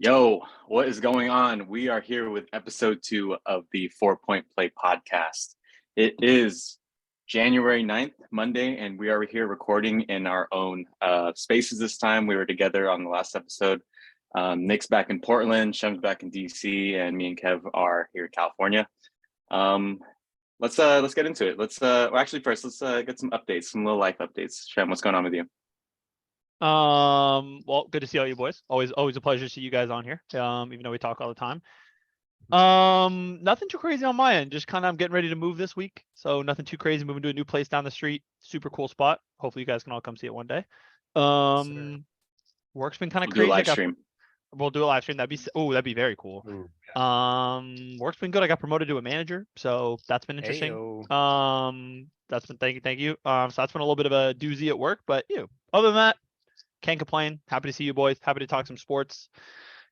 Yo, what is going on? We are here with episode 2 of the 4-Point Play podcast. It is January 9th, Monday, and we are here recording in our own spaces this time. We were together on the last episode. Nick's back in Portland, Shem's back in DC, and me and Kev are here in California. Let's get into it. Let's get some updates, some little life updates. Shem, what's going on with you? Well, good to see all you boys. Always a pleasure to see you guys on here. Even though we talk all the time. Nothing too crazy on my end. Just kind of I'm getting ready to move this week. So nothing too crazy. Moving to a new place down the street. Super cool spot. Hopefully you guys can all come see it one day. Work's been kind of crazy. Do a live stream. We'll do a live stream. That'd be very cool. Ooh, yeah. Work's been good. I got promoted to a manager, so that's been interesting. Ayo. That's been thank you. So that's been a little bit of a doozy at work, but other than that, can't complain. Happy to see you boys. Happy to talk some sports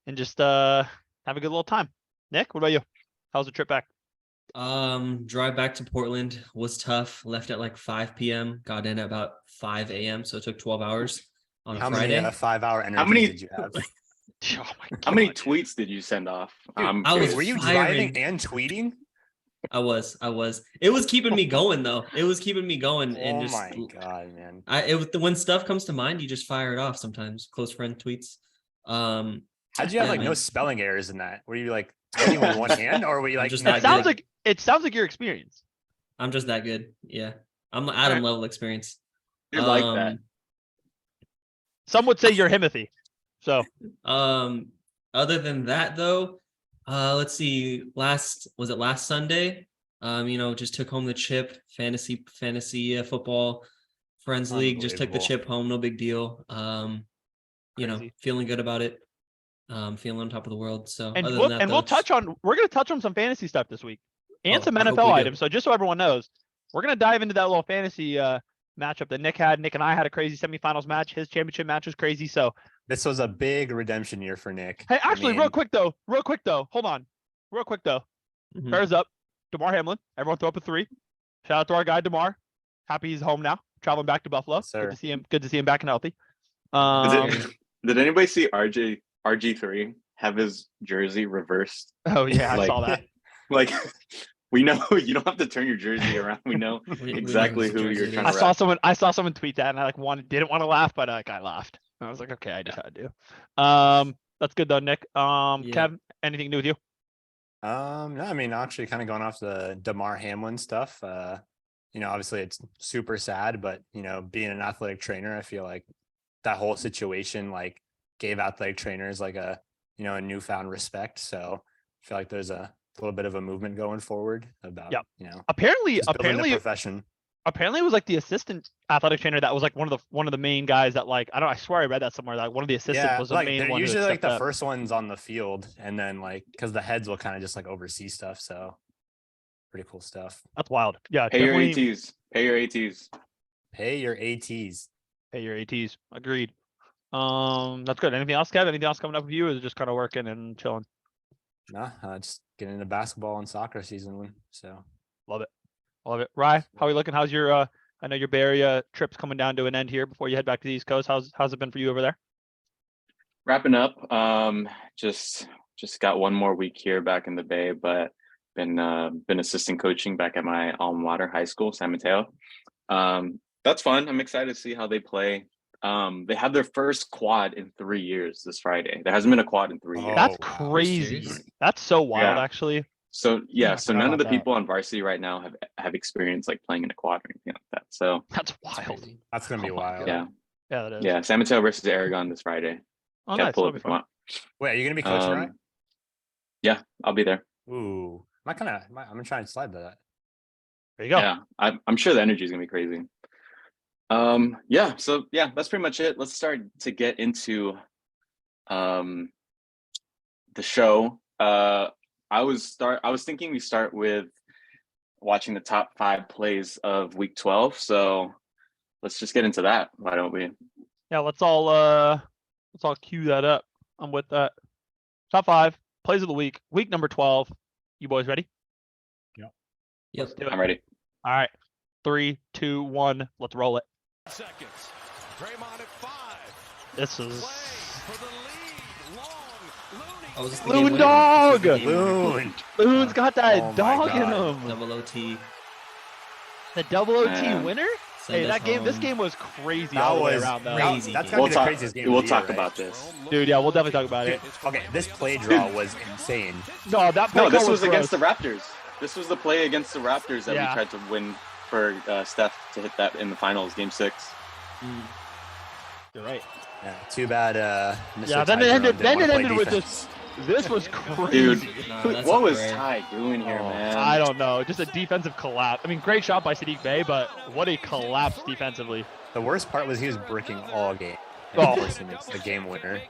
and just have a good little time. Nick, what about you? How's the trip back? Drive back to Portland was tough. Left at like 5 p.m. Got in at about 5 a.m. So it took 12 hours on a Friday. How many 5-hour energies did you have? Oh my God. How many tweets did you send off? Dude, Were you firing. driving and tweeting? I was. It was keeping me going though. It was keeping me going. And Oh just, my God, man. when stuff comes to mind, you just fire it off sometimes. Close friend tweets. How'd you have Yeah, like no man. spelling errors in that? Were you like typing with one hand or were you like just no, not It sounds like your experience. I'm just that good. Yeah. I'm Adam level experience. You're like that. Some would say you're Himothy. So Other than that though, let's see, last Sunday, just took home the chip, fantasy football friends league, just took the chip home, no big deal. Crazy. Feeling good about it. Feeling on top of the world. So and other we're than that, gonna touch on some fantasy stuff this week and some I hope NFL we do. items. So just so everyone knows, we're gonna dive into that little fantasy matchup that Nick had. Nick and I had a crazy semifinals match. His championship match was crazy. So this was a big redemption year for Nick. hey, actually, real quick though, hold on. Mhm. Prayers up. DeMar Hamlin. Everyone throw up a 3. Shout out to our guy DeMar. Happy he's home now. Traveling back to Buffalo. Yes, sir. Good to see him back and healthy. Did anybody see RG3 have his jersey reversed? Oh yeah, I Like- saw that. Like, we know you don't have to turn your jersey around. We know We exactly know whose who you're jersey it trying is. to I saw someone tweet that and I didn't want to laugh, but I laughed. I was like, okay, I just had to. That's good though, Nick. Yeah. Kev, anything new with you? No, I mean, actually kind of going off the DeMar Hamlin stuff, obviously it's super sad, but being an athletic trainer, I feel like that whole situation like gave athletic trainers like a newfound respect. So I feel like there's a little bit of a movement going forward about Apparently, just building the profession. apparently it was like the assistant athletic trainer that was like one of the main guys that like I swear I read that somewhere, like one of the assistants was the like main they're one. usually like the first ones on the field, and then like because the heads will kind of just like oversee stuff. So pretty cool stuff. That's wild. Yeah, pay your definitely ATs. Pay your ATs. Pay your ATs. pay your ATs. Agreed. That's good. Anything else, Kev? Anything else coming up with you? Or is it just kind of working and chilling? Nah, just getting into basketball and soccer season. So Love it. Rye, how are we looking? How's your I know your Bay Area trip's coming down to an end here before you head back to the East Coast. How's it been for you over there? Wrapping up. Just got one more week here back in the Bay, but been assistant coaching back at my alma mater, high school, San Mateo. That's fun. I'm excited to see how they play. They have their first quad in 3 years this Friday. There hasn't been a quad in 3 years. That's wow. crazy. Serious? That's so wild, Yeah. actually. So I so forgot none of the about that. people on varsity right now have experience like playing in a quad or anything like that. So That's wild. that's gonna be Oh my wild. God. yeah, Yeah, that is. yeah. San Mateo versus Aragon this Friday. Oh, Can't nice. pull That'll up be if you fun. want. Wait, are you gonna be coaching, right? Yeah, I'll be there. Ooh, I'm gonna try and slide to that. There you go. Yeah, I'm sure the energy is gonna be crazy. Yeah. So yeah, that's pretty much it. Let's start to get into the show. I was thinking we start with watching the top 5 plays of week 12. So let's just get into that. Why don't we? Yeah, let's all cue that up. I'm with that. Top 5 plays of the week. Week number 12. You boys ready? Yep. Let's do it. I'm ready. All right. 3, 2, 1. Let's roll it. Seconds. Draymond at 5. This is Play for the lead. Long. Oh, was this the game Loon winner? dog! This was the game winner. Loon. Loon's got that Oh my dog in God. him. Double OT. The double OT Man. winner? Send Hey, us that game. This home. game was crazy That all the way was around, though. crazy. That's gotta We'll be the talk. craziest game. We'll of the year, talk right? about this. Dude, yeah, we'll definitely talk about it. Okay, this play draw was insane. No, that play No, this call was against the gross. Raptors. This was the play against the Raptors that Yeah. we tried to win for Steph to hit that in the finals, Game 6. You're right. Yeah, too bad. Mr. Yeah, then Ty it Jerome ended. didn't Then wanna it play ended with defense. this was crazy. Dude, Nah, that's what was unfair. Ty doing here, Oh, man? I don't know. Just a defensive collapse. I mean, great shot by Sadiq Bey, but what a collapse defensively. The worst part was he was bricking all game. Oh. And of course, he makes the game winner.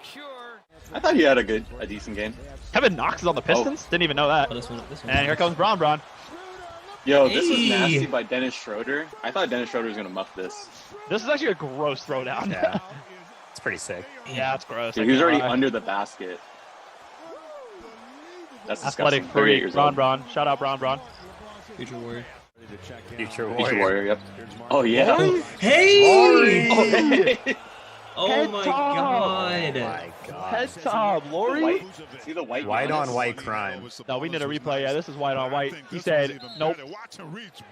I thought he had a decent game. Kevin Knox is on the Pistons. Didn't even know that. Oh, this one. And here comes Braun. Yo, this was Hey. nasty by Dennis Schroeder. I thought Dennis Schroeder was gonna muff this. This is actually a gross throwdown. Yeah, it's pretty sick. Yeah, it's gross. Dude, I he was can't already lie. under the basket. That's Athletic disgusting. 38 freak. years old. Braun. Shout out Braun. Future warrior. Future Future warrior. Warrior, yep. Oh yeah. Hey! Oh, hey. Oh Head my top. god. Oh my God. Head top. The Lori? white, see the white White on Giannis? white crime. No, we need a replay. Yeah, this is white on white. He said, nope.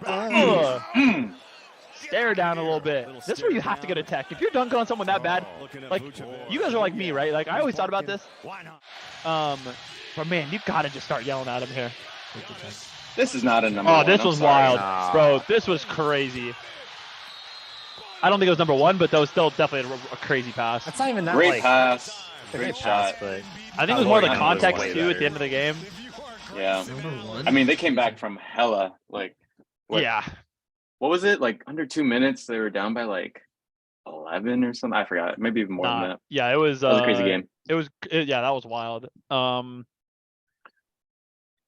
Mm. Stare down a little bit. This is where you have to get a tech. If you're dunking on someone that bad, like, you guys are like me, right? Like, I always thought about this. But man, you gotta just start yelling at him here. This is not a number Oh, one. this I'm was sorry. wild. Nah. Bro, this was crazy. I don't think it was number one, but that was still definitely a crazy pass. That's not even that Great like pass. it's a Great pass, shot. but I think it was more the Lori was context, way too, at better. the end of the game. Yeah. Number one. I mean, they came back from hella, like, what, Yeah. what was it? Like, under 2 minutes, they were down by, like, 11 or something. I forgot. Maybe even more than Nah, that. yeah, it was. That was a crazy game. Yeah, that was wild.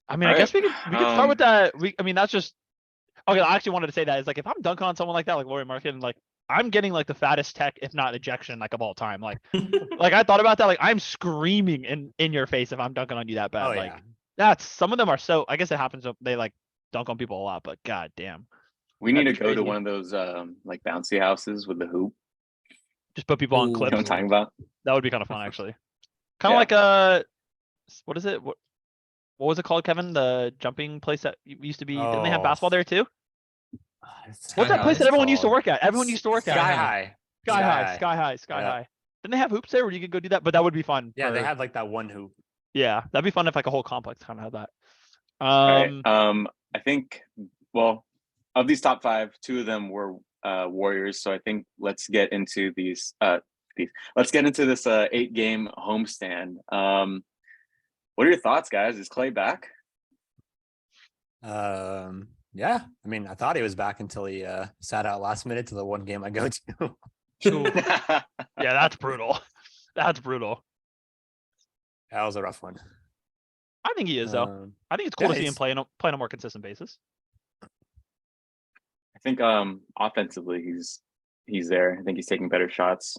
I mean, I All guess right. we could start with that. I mean, that's just okay. I actually wanted to say that is like if I'm dunking on someone like that, like Lauri Markkanen, like I'm getting like the fattest tech, if not ejection, like of all time. Like I thought about that. Like I'm screaming in your face if I'm dunking on you that bad. oh Like yeah. that's some of them are so. I guess it happens. They like dunk on people a lot, but god damn, We need to That'd be go to crazy. one of those, like, bouncy houses with the hoop. just put people on Ooh. You know what clips. I'm talking about? That would be kind of fun, actually. Kind of Yeah. like what is it? What was it called, Kevin? The jumping place that used to be. Didn't they have Oh. basketball there too? It's What's that High place that It's everyone used to called- work at? Everyone used to work Sky at. High. Sky High. Yeah. Sky High. Didn't they have hoops there where you could go do that? But that would be fun. Yeah, they for- had like that one hoop. Yeah, that'd be fun if like a whole complex kind of had that. All right. I think, well, of these top 5, 2 of them were Warriors. So I think let's get into these. Let's get into this 8-game homestand. What are your thoughts, guys? Is Clay back? Yeah. I mean, I thought he was back until he sat out last minute to the one game I go to. Yeah, that's brutal. That's brutal. That was a rough one. I think he is though. I think it's cool yeah, to see him he's- play on a more consistent basis. I think offensively he's there. I think he's taking better shots.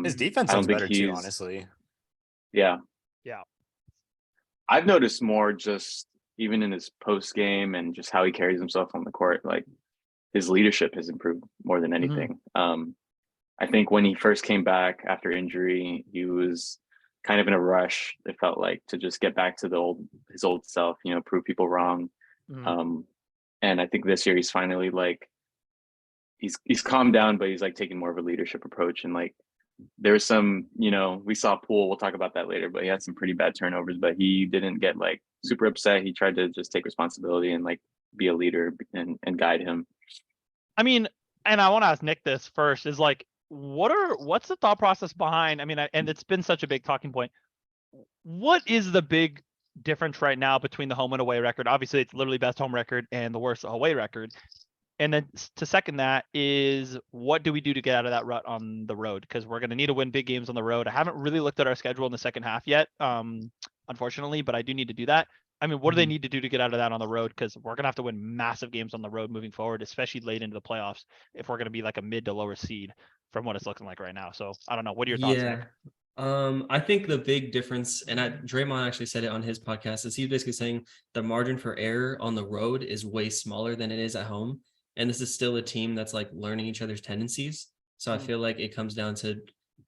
His defense I don't was think better too, he's- honestly. Yeah. Yeah. I've noticed more just even in his post game and just how he carries himself on the court. Like his leadership has improved more than anything. I think when he first came back after injury, he was kind of in a rush. It felt like to just get back to his old self, prove people wrong. Mhm. And I think this year he's finally like he's calmed down, but he's like taking more of a leadership approach. And like there's some, we saw Poole, we'll talk about that later, but he had some pretty bad turnovers, but he didn't get like super upset. He tried to just take responsibility and like be a leader and guide him. I mean, and I want to ask Nick this first is like, what's the thought process behind, I mean, and it's been such a big talking point. What is the big difference right now between the home and away record? Obviously it's literally best home record and the worst away record. And then to second that is what do we do to get out of that rut on the road? Because we're going to need to win big games on the road. I haven't really looked at our schedule in the second half yet, unfortunately, but I do need to do that. I mean, what do they need to do to get out of that on the road? Because we're going to have to win massive games on the road moving forward, especially late into the playoffs, if we're going to be like a mid to lower seed from what it's looking like right now. So I don't know. What are your thoughts? Nick? I think the big difference, and Draymond actually said it on his podcast, is he's basically saying the margin for error on the road is way smaller than it is at home. And this is still a team that's like learning each other's tendencies. So I feel like it comes down to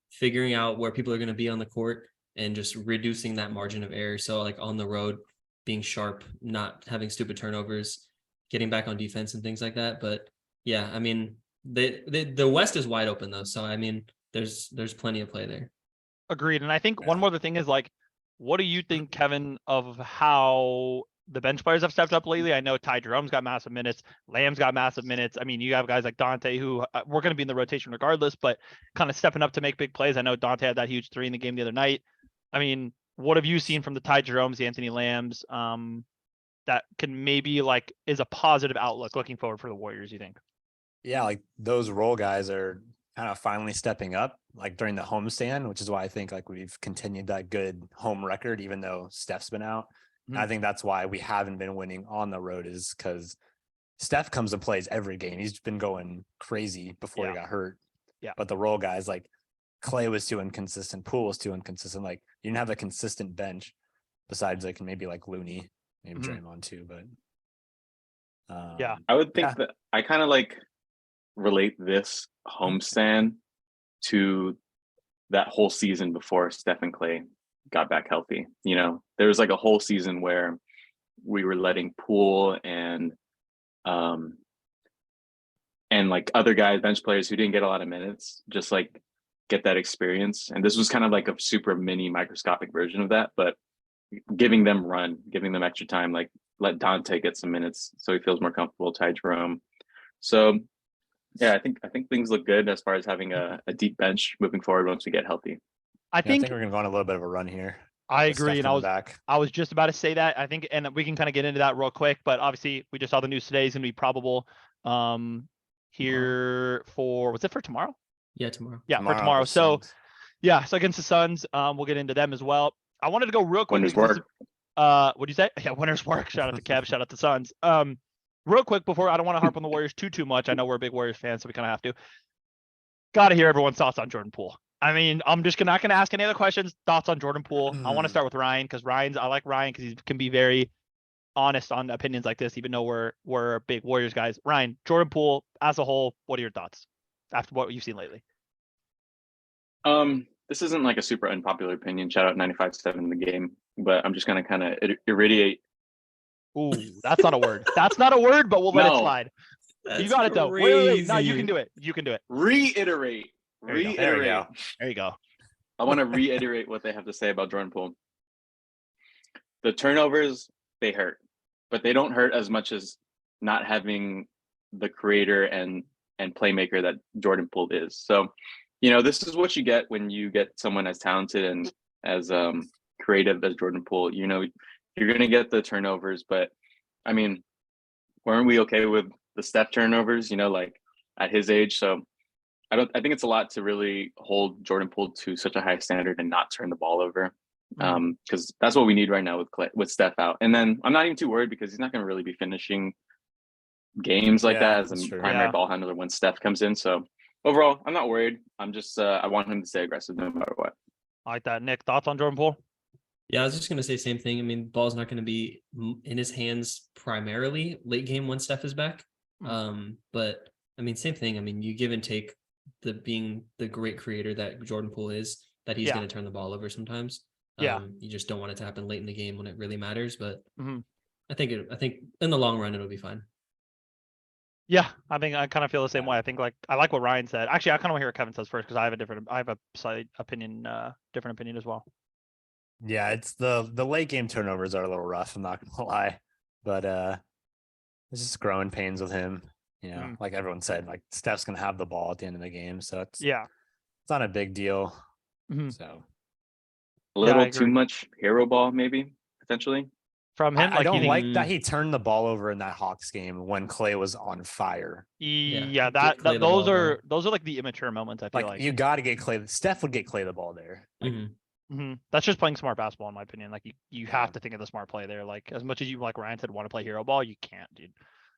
figuring out where people are going to be on the court, and just reducing that margin of error. So like on the road, being sharp, not having stupid turnovers, getting back on defense and things like that. But yeah, I mean, the West is wide open though. So I mean, there's plenty of play there. Agreed. And I think one more other thing is like, what do you think, Kevin, of how the bench players have stepped up lately? I know Ty Jerome's got massive minutes. Lamb's got massive minutes. I mean, you have guys like Dante who we're going to be in the rotation regardless, but kind of stepping up to make big plays. I know Dante had that huge 3 in the game the other night. I mean, what have you seen from the Ty Jeromes, the Anthony Lambs, that can maybe like is a positive outlook looking forward for the Warriors, you think? Yeah, like those role guys are kind of finally stepping up like during the homestand, which is why I think like we've continued that good home record, even though Steph's been out. And I think that's why we haven't been winning on the road, is because Steph comes and plays every game. He's been going crazy before he got hurt. Yeah. But the role guys like Clay was too inconsistent. Poole was too inconsistent. Like you didn't have a consistent bench besides like maybe like Looney, maybe Draymond too. But I would think that I kind of like relate this homestand to that whole season before Steph and Clay got back healthy. You know, there was like a whole season where we were letting Poole and like other guys, bench players who didn't get a lot of minutes, just like get that experience. And this was kind of like a super mini microscopic version of that, but giving them extra time, like let Dante get some minutes so he feels more comfortable, Ty Jerome. So yeah, I think things look good as far as having a deep bench moving forward once we get healthy. I think we're gonna go on a little bit of a run here. I agree, and I was just about to say that. I think, and we can kind of get into that real quick, but obviously we just saw the news today is going to be probable here for, was it for tomorrow? Yeah, tomorrow. Yeah, for tomorrow. So yeah, so against the Suns, we'll get into them as well. I wanted to go real quick. Winners work. What'd you say? Yeah, winners work. Shout out to Kev. Shout out to Suns. Real quick before, I don't want to harp on the Warriors too much. I know we're a big Warriors fans, so we kind of have to. Got to hear everyone's thoughts on Jordan Poole. I mean, I'm just not going to ask any other questions. Thoughts on Jordan Poole. I want to start with Ryan because I like Ryan because he can be very honest on opinions like this, even though we're big Warriors guys. Ryan, Jordan Poole as a whole, what are your thoughts after what you've seen lately? This isn't like a super unpopular opinion. Shout out 95.7 in the game, but I'm just going to kind of irradiate. Ooh, that's not a word. That's not a word, but we'll let it slide. That's you got it though. Wait. No, you can do it. You can do it. Reiterate. There you go. I want to reiterate what they have to say about Jordan Poole. The turnovers, they hurt, but they don't hurt as much as not having the creator and playmaker that Jordan Poole is. So, you know, this is what you get when you get someone as talented and as creative as Jordan Poole. You know, you're going to get the turnovers, but I mean, weren't we okay with the Steph turnovers, you know, like at his age? So I think it's a lot to really hold Jordan Poole to such a high standard and not turn the ball over. Because that's what we need right now with Steph out. And then I'm not even too worried because he's not going to really be finishing games like that as a primary ball handler when Steph comes in. So overall, I'm not worried. I'm just I want him to stay aggressive no matter what. I like that. Nick, thoughts on Jordan Poole? Yeah, I was just going to say same thing. I mean, ball's not going to be in his hands primarily late game when Steph is back. But I mean, same thing. I mean, you give and take being the great creator that Jordan Poole is, that he's going to turn the ball over sometimes. You just don't want it to happen late in the game when it really matters. But I think in the long run, it'll be fine. Yeah, I think I kind of feel the same way. I think I like what Ryan said. Actually, I kind of want to hear what Kevin says first because I have a slight opinion, different opinion as well. Yeah, it's the late game turnovers are a little rough. I'm not gonna lie, but it's just growing pains with him. You know, like everyone said, like Steph's gonna have the ball at the end of the game, so it's not a big deal. So a little too much hero ball, maybe potentially from him. I don't like that he turned the ball over in that Hawks game when Clay was on fire. Yeah, those are like the immature moments. I feel like you got to get Clay. Steph would get Clay the ball there. That's just playing smart basketball, in my opinion. Like you have to think of the smart play there. Like as much as you, like Ryan said, want to play hero ball, you can't, dude.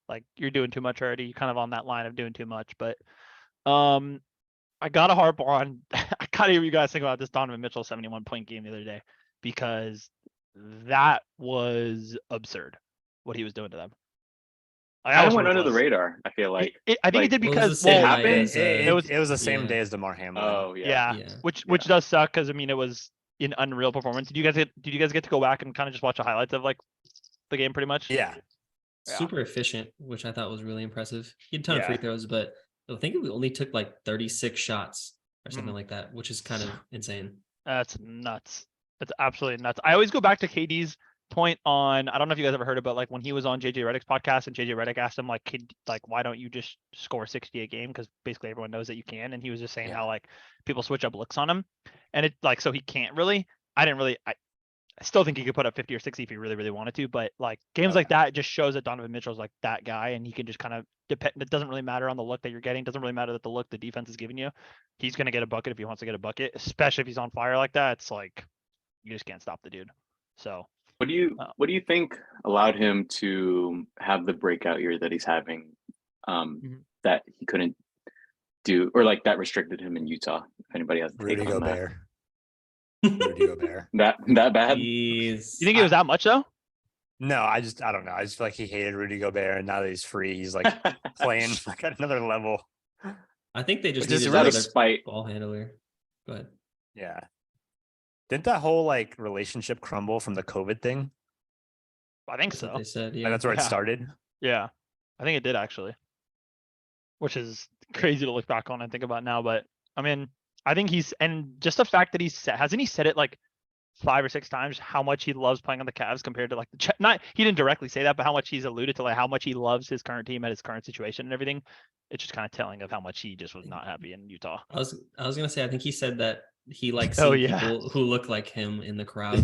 Like you're doing too much already. You're kind of on that line of doing too much. But I gotta harp on. I gotta hear you guys think about this Donovan Mitchell 71-point game the other day because that was absurd what he was doing to them. I went under the radar. I feel like I think it did because it happened. It was the same day as DeMar Hamlin. Oh yeah. Which does suck because I mean it was an unreal performance. Did you guys get to go back and kind of just watch the highlights of like the game pretty much? Yeah. Yeah. Super efficient, which I thought was really impressive. He had a ton of free Yeah. throws, but I think we only took like 36 shots or something Mhm. like that, which is kind of insane. That's nuts. That's absolutely nuts. I always go back to KD's point on, I don't know if you guys ever heard it, but like when he was on JJ Redick's podcast and JJ Redick asked him like, why don't you just score 60 a game? Because basically everyone knows that you can. And he was just saying how like people switch up looks on him. And it like, so he can't really, I still think he could put up 50 or 60 if he really, really wanted to. But like games like that just shows that Donovan Mitchell's like that guy and he can just kind of depend. It doesn't really matter on the look that you're getting. It doesn't really matter that the look the defense is giving you. He's going to get a bucket if he wants to get a bucket, especially if he's on fire like that. It's like, you just can't stop the dude. So What do you think allowed him to have the breakout year that he's having, that he couldn't do, or like that restricted him in Utah? If anybody has a take Rudy on that. Gobert. Rudy Gobert. That bad? Jeez. you think it was that much though? No, I don't know. I just feel like he hated Rudy Gobert, and now that he's free, he's like playing like at another level. I think they just Just needed out of another spite. ball handler. Go ahead. Yeah. Didn't that whole like relationship crumble from the COVID thing? I think That's what so. they said. Like Yeah. that's where it Yeah. started. Yeah, I think it did actually, which is crazy to look back on and think about now. But I mean, I think and just the fact that hasn't he said it like 5 or 6 times how much he loves playing on the Cavs compared to like he didn't directly say that, but how much he's alluded to like how much he loves his current team at his current situation and everything. It's just kind of telling of how much he just was not happy in Utah. I was gonna say I think he said that he likes Oh, seeing yeah. people who look like him in the crowd.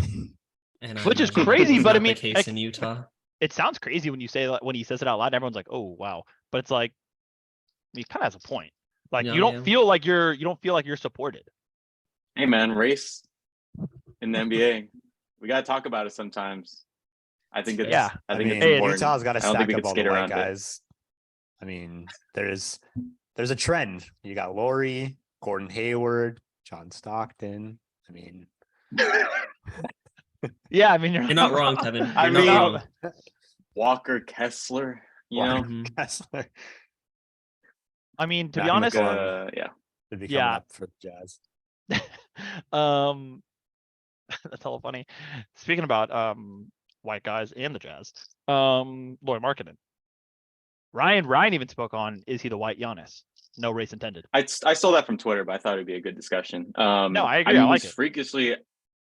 And Which is imagine crazy, that's but I not mean, the case like, in Utah. It sounds crazy when you say that when he says it out loud. Everyone's like, "Oh wow," but it's like he kind of has a point. Like No, you don't yeah. feel like you're supported. Hey man, race in the NBA. We gotta talk about it sometimes. I think it's Yeah. I think it's Hey, important. Utah's got to I don't think stack we up could all the skate white around it. guys. I mean, there's a trend. You got Laurie, Gordon Hayward, John Stockton. I mean, Yeah, I mean you're You're not wrong, Kevin. You're I not mean- wrong. Walker Kessler, you know, Mhm. Kessler I mean, to Back be in the honest, club. yeah. to be coming Yeah. up for the Jazz. that's hella funny. Speaking about white guys and the Jazz, Laurie Markkinen. Ryan even spoke on, is he the white Giannis? No race intended. I stole that from Twitter, but I thought it'd be a good discussion. No, I agree. mean, I like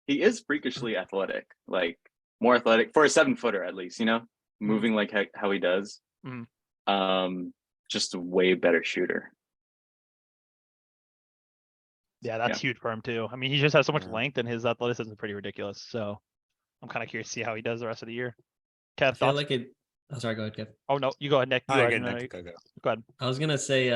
he is freakishly athletic, like more athletic for a 7-footer at least, you know, moving like how he does. Mhm. Just a way better shooter. Yeah, that's huge for him too. I mean, he just has so much Yeah. length and his athleticism is pretty ridiculous. So I'm kind of curious to see how he does the rest of the year. Kev, I feel thoughts? like it. Oh, sorry. Go ahead, Kev. Oh no, you go ahead, Nick. You All go right, ahead. good. No, Nick, go. go ahead. I was gonna say,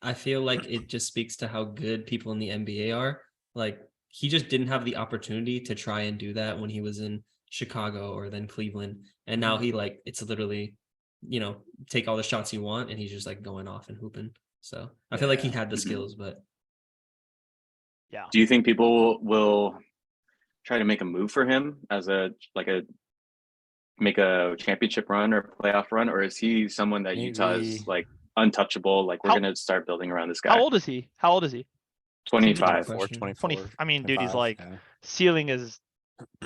I feel like it just speaks to how good people in the NBA are. Like he just didn't have the opportunity to try and do that when he was in Chicago or then Cleveland, and now he like it's literally, take all the shots you want, and he's just like going off and hooping. So I feel like he had the skills, but Yeah. Do you think people will try to make a move for him as make a championship run or playoff run, or is he someone that Utah is Maybe. like untouchable? Like we're How- gonna start building around this guy. How old is he? 25. 24, 20. I mean, dude, he's 25, like yeah. ceiling is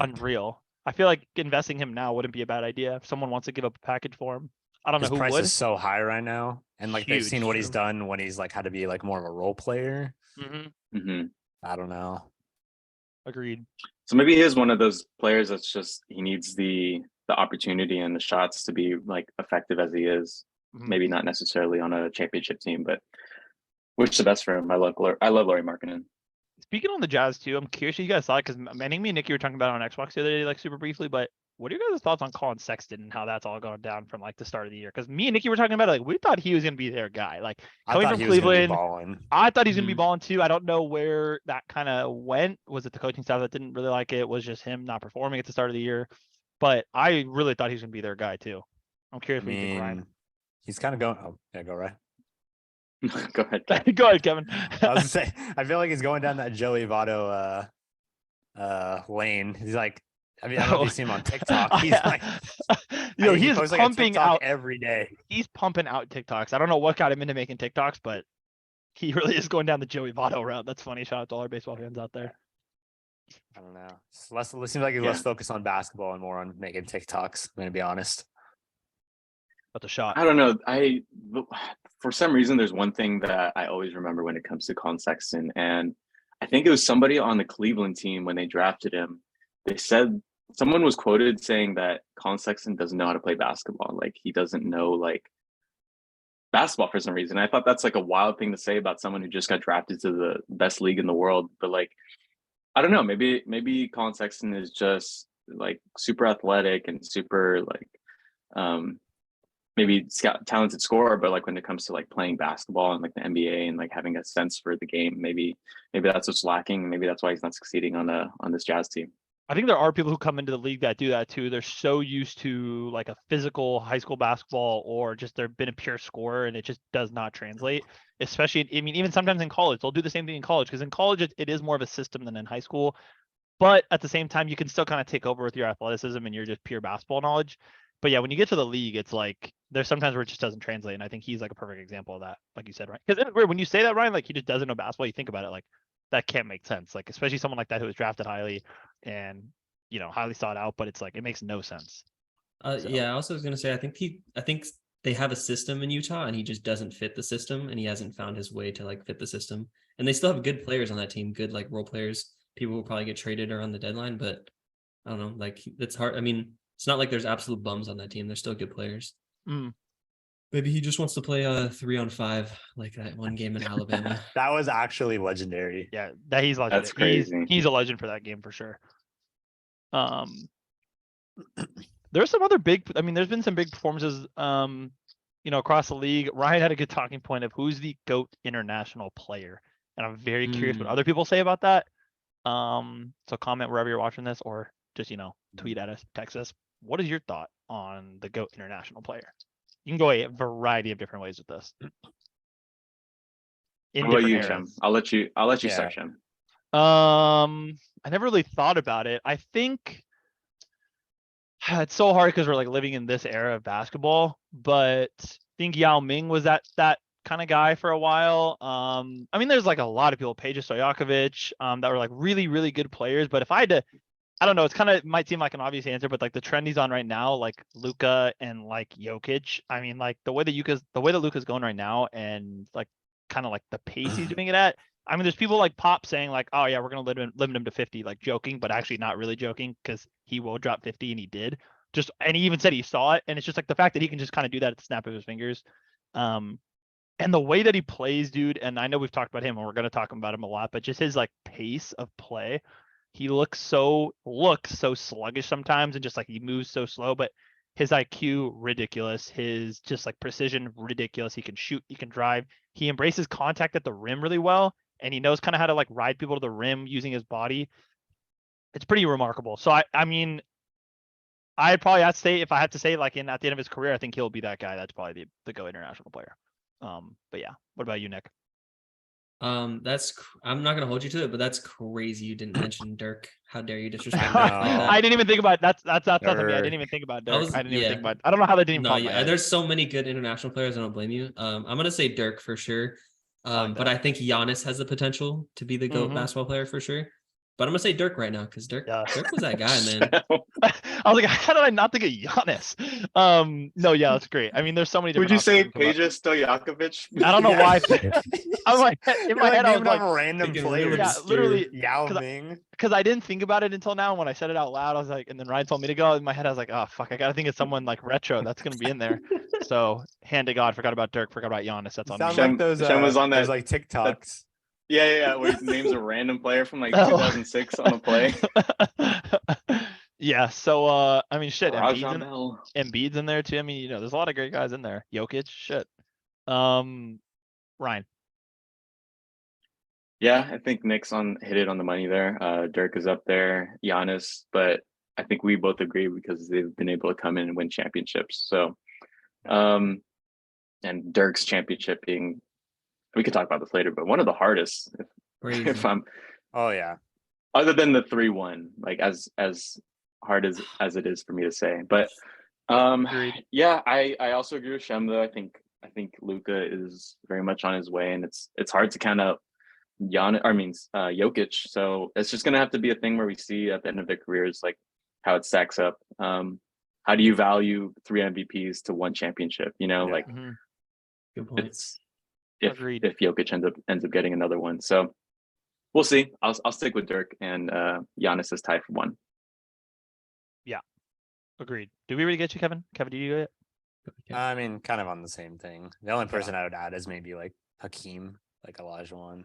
unreal. I feel like investing him now wouldn't be a bad idea. If someone wants to give up a package for him, I don't know His who price would. is so high right now, and like they've Huge, seen what he's true. done when he's like had to be like more of a role player. hmm I don't know. Agreed. So maybe he is one of those players that's just he needs the opportunity and the shots to be like effective as he is. Mhm. Maybe not necessarily on a championship team, but wish the best for him. I love Laurie Markkinen. Speaking on the Jazz too, I'm curious what you guys thought because I think me and Nicky were talking about it on Xbox the other day, like super briefly. But what are your guys' thoughts on Colin Sexton and how that's all gone down from like the start of the year? Because me and Nicky were talking about it, like we thought he was gonna be their guy. Like I coming thought from he was gonna be Cleveland, balling. I thought he was gonna be Mhm. balling too. I don't know where that kind of went. Was it the coaching staff that didn't really like it? Was just him not performing at the start of the year? But I really thought he was gonna be their guy too. I'm I curious what you think, Ryan. mean, he's kind of going. Oh, yeah, go right. Go ahead. Kat. Go ahead, Kevin. I was gonna say, I feel like he's going down that Joey Votto lane. He's like, I mean, I don't know if you see him on TikTok. He's like, Yo, he he's posts, like, a pumping TikTok out. every day. He's pumping out TikToks. I don't know what got him into making TikToks, but he really is going down the Joey Votto route. That's funny. Shout out to all our baseball fans out there. I don't know. It seems like he's less focused on basketball and more on making TikToks. I'm gonna be honest. But the shot. I don't know. For some reason, there's one thing that I always remember when it comes to Colin Sexton, and I think it was somebody on the Cleveland team when they drafted him. They said someone was quoted saying that Colin Sexton doesn't know how to play basketball. Like he doesn't know like basketball for some reason. I thought that's like a wild thing to say about someone who just got drafted to the best league in the world. But like, I don't know. Maybe Colin Sexton is just like super athletic and super like maybe talented scorer, but like when it comes to like playing basketball and like the NBA and like having a sense for the game, maybe that's what's lacking. Maybe that's why he's not succeeding on this Jazz team. I think there are people who come into the league that do that too. They're so used to like a physical high school basketball or just they've been a pure scorer and it just does not translate. Especially, I mean, even sometimes in college, they'll do the same thing in college because in college it is more of a system than in high school. But at the same time, you can still kind of take over with your athleticism and your just pure basketball knowledge. But yeah, when you get to the league, it's like there's sometimes where it just doesn't translate. And I think he's like a perfect example of that, like you said, right? Because when you say that, Ryan, like he just doesn't know basketball, you think about it like that can't make sense. Like especially someone like that who was drafted highly and highly sought out, but it's like it makes no sense. Yeah, I also was gonna say I think they have a system in Utah and he just doesn't fit the system and he hasn't found his way to like fit the system. And they still have good players on that team, good like role players. People will probably get traded around the deadline, but I don't know, like it's hard. I mean, it's not like there's absolute bums on that team. They're still good players. Maybe he just wants to play 3-on-5 like that one game in Alabama. That was actually legendary. Yeah, that he's legendary. That's crazy. He's a legend for that game for sure. There's some other there's been some big performances across the league. Ryan had a good talking point of who's the GOAT international player. And I'm very curious what other people say about that. So comment wherever you're watching this or just, tweet at us, text us. What is your thought on the GOAT international player? You can go a variety of different ways with this. What about you, Shem? I'll let you start, Shem. I never really thought about it. I think it's so hard because we're like living in this era of basketball, but I think Yao Ming was that kind of guy for a while. I mean, there's like a lot of people, Peja Stojakovic, that were like really, really good players. But if I had to, I don't know, it might seem like an obvious answer, but like the trend he's on right now, like Luka and like Jokic. I mean, like the way that Luka's going right now and like kind of like the pace he's doing it at. I mean, there's people like Pop saying like, oh yeah, we're going to limit him to 50, like joking, but actually not really joking because he will drop 50 and he did. And he even said he saw it. And it's just like the fact that he can just kind of do that at the snap of his fingers. And the way that he plays, dude, and I know we've talked about him and we're going to talk about him a lot, but just his like pace of play, he looks so sluggish sometimes and just like he moves so slow, but his IQ ridiculous, his just like precision ridiculous. He can shoot, he can drive, he embraces contact at the rim really well. And he knows kind of how to like ride people to the rim using his body. It's pretty remarkable. So I mean, I'd probably have to say, if I had to say like at the end of his career, I think he'll be that guy. That's probably the GOAT international player. But yeah, what about you, Nick? I'm not gonna hold you to it, but that's crazy. You didn't mention Dirk. How dare you disrespect Dirk like that? I didn't even think about it. That's not me. I didn't even think about Dirk. I didn't even think about it. I don't know how that didn't even pop my head. There's so many good international players. I don't blame you. I'm gonna say Dirk for sure. But I think Giannis has the potential to be the GOAT basketball player for sure. But I'm gonna say Dirk right now because Dirk was that guy, man. I was like, how did I not think of Giannis? No, yeah, that's great. I mean, there's so many different. Would you say Peja Stojakovic? I don't know why. I was like, in my head, I was like, random players. Yeah, literally. Yao Ming. Because I didn't think about it until now. When I said it out loud, I was like, and then Ryan told me to go. In my head, I was like, oh fuck, I gotta think of someone like retro that's gonna be in there. So hand to God, forgot about Dirk, forgot about Giannis. That's on me. Sounds like those. Shem was on that. Like TikToks. Yeah. Where he names a random player from like 2006 on a play. Yeah. So I mean, shit. Embiid's in there too. I mean, there's a lot of great guys in there. Jokic, shit. Ryan. Yeah, I think Nick's hit it on the money there. Dirk is up there, Giannis, but I think we both agree because they've been able to come in and win championships. So, and Dirk's championship being, we could talk about this later, but one of the hardest. If I'm, oh yeah, other than the 3-1, like as hard as it is for me to say, but yeah, I also agree with Shem though. I think Luka is very much on his way, and it's hard to kind of Jokic. So it's just gonna have to be a thing where we see at the end of their careers like how it stacks up. How do you value 3 MVPs to 1 championship? You know, Yeah. like Mhm. Good point. it's if Agreed. if Jokic ends up getting another one. So we'll see. I'll stick with Dirk and Giannis is tied for 1. Agreed. Did we already get you, Kevin? Kevin, did you get it? I mean, kind of on the same thing. The only person I would add is maybe like Hakeem, like Olajuwon.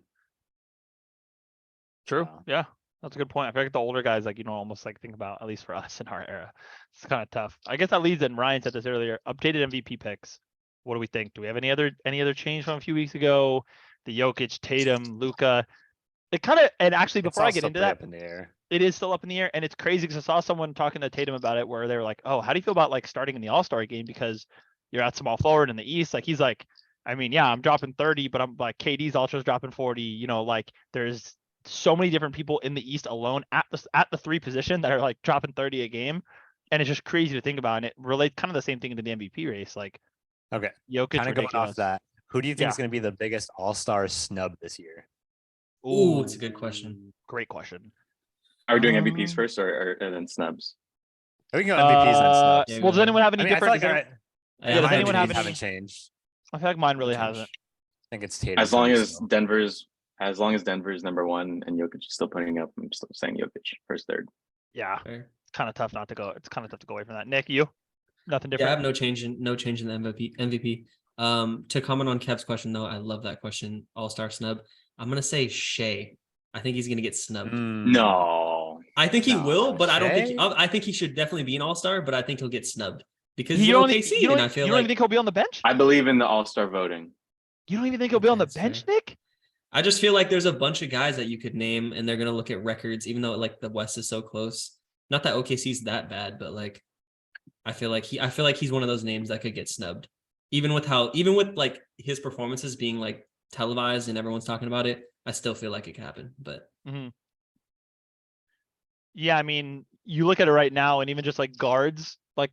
True. So, Yeah. That's a good point. I feel like the older guys, like, almost like think about, at least for us in our era, it's kind of tough. I guess that leads in, Ryan said this earlier, updated MVP picks. What do we think? Do we have any other change from a few weeks ago? The Jokic, Tatum, Luca. It kind of, and actually it's before I also get into pretty that, up in the air. it is still up in the air, and it's crazy because I saw someone talking to Tatum about it where they were like, "Oh, how do you feel about like starting in the All-Star game because you're at small forward in the East?" Like he's like, I mean, yeah, I'm dropping 30, but I'm like KD's also dropping 40. Like there's so many different people in the East alone at the 3 position that are like dropping 30 a game, and it's just crazy to think about. And it relates kind of the same thing into the MVP race, like Okay, Jokic kind of going ridiculous. off that. Who do you think is Yeah. going to be the biggest All-Star snub this year? Ooh, it's a good question. Great question. Are we doing MVPs Um, first or then snubs? We can go MVPs and snubs. Yeah, Well, go does anyone have I any mean, I feel different? like does my anyone have MVPs any? haven't changed. I feel like mine really Change. hasn't. I think it's Tatum. As for long me as still. Denver's number 1 and Jokic is still putting up, I'm still saying Jokic first, third. Yeah. Fair. It's kind of tough not to go. It's kind of tough to go away from that. Nick, you? Nothing Yeah, I different. have no change in the MVP. To comment on Kev's question though, I love that question. All-star snub. I'm gonna say Shea. I think he's gonna get snubbed. No. I think he No, will, but I don't think Shea? I think he should definitely be an all-star, but I think he'll get snubbed because You he's don't, OKC, you don't, and I feel you don't like even think he'll be on the bench? I believe in the All-Star voting. You don't even think he'll be on the That's bench, fair. Nick? I just feel like there's a bunch of guys that you could name, and they're gonna look at records, even though like the West is so close. Not that OKC's that bad, but like I feel like he's one of those names that could get snubbed, even with like his performances being like televised and everyone's talking about it. I still feel like it could happen, but Yeah, I mean, you look at it right now, and even just like guards on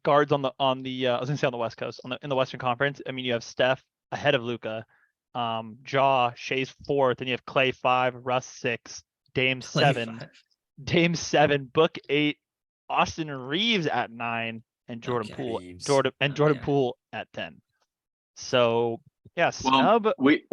the I was gonna say on the West Coast, in the Western Conference. I mean, you have Steph ahead of Luca, Shea's 4th, and you have Clay 5, Russ 6, Dame 7, Dame 7, Book 8, Austin Reeves at 9, and Jordan Okay. Poole, Reeves. Jordan Yeah. Poole at 10. So yeah, Well, snub. we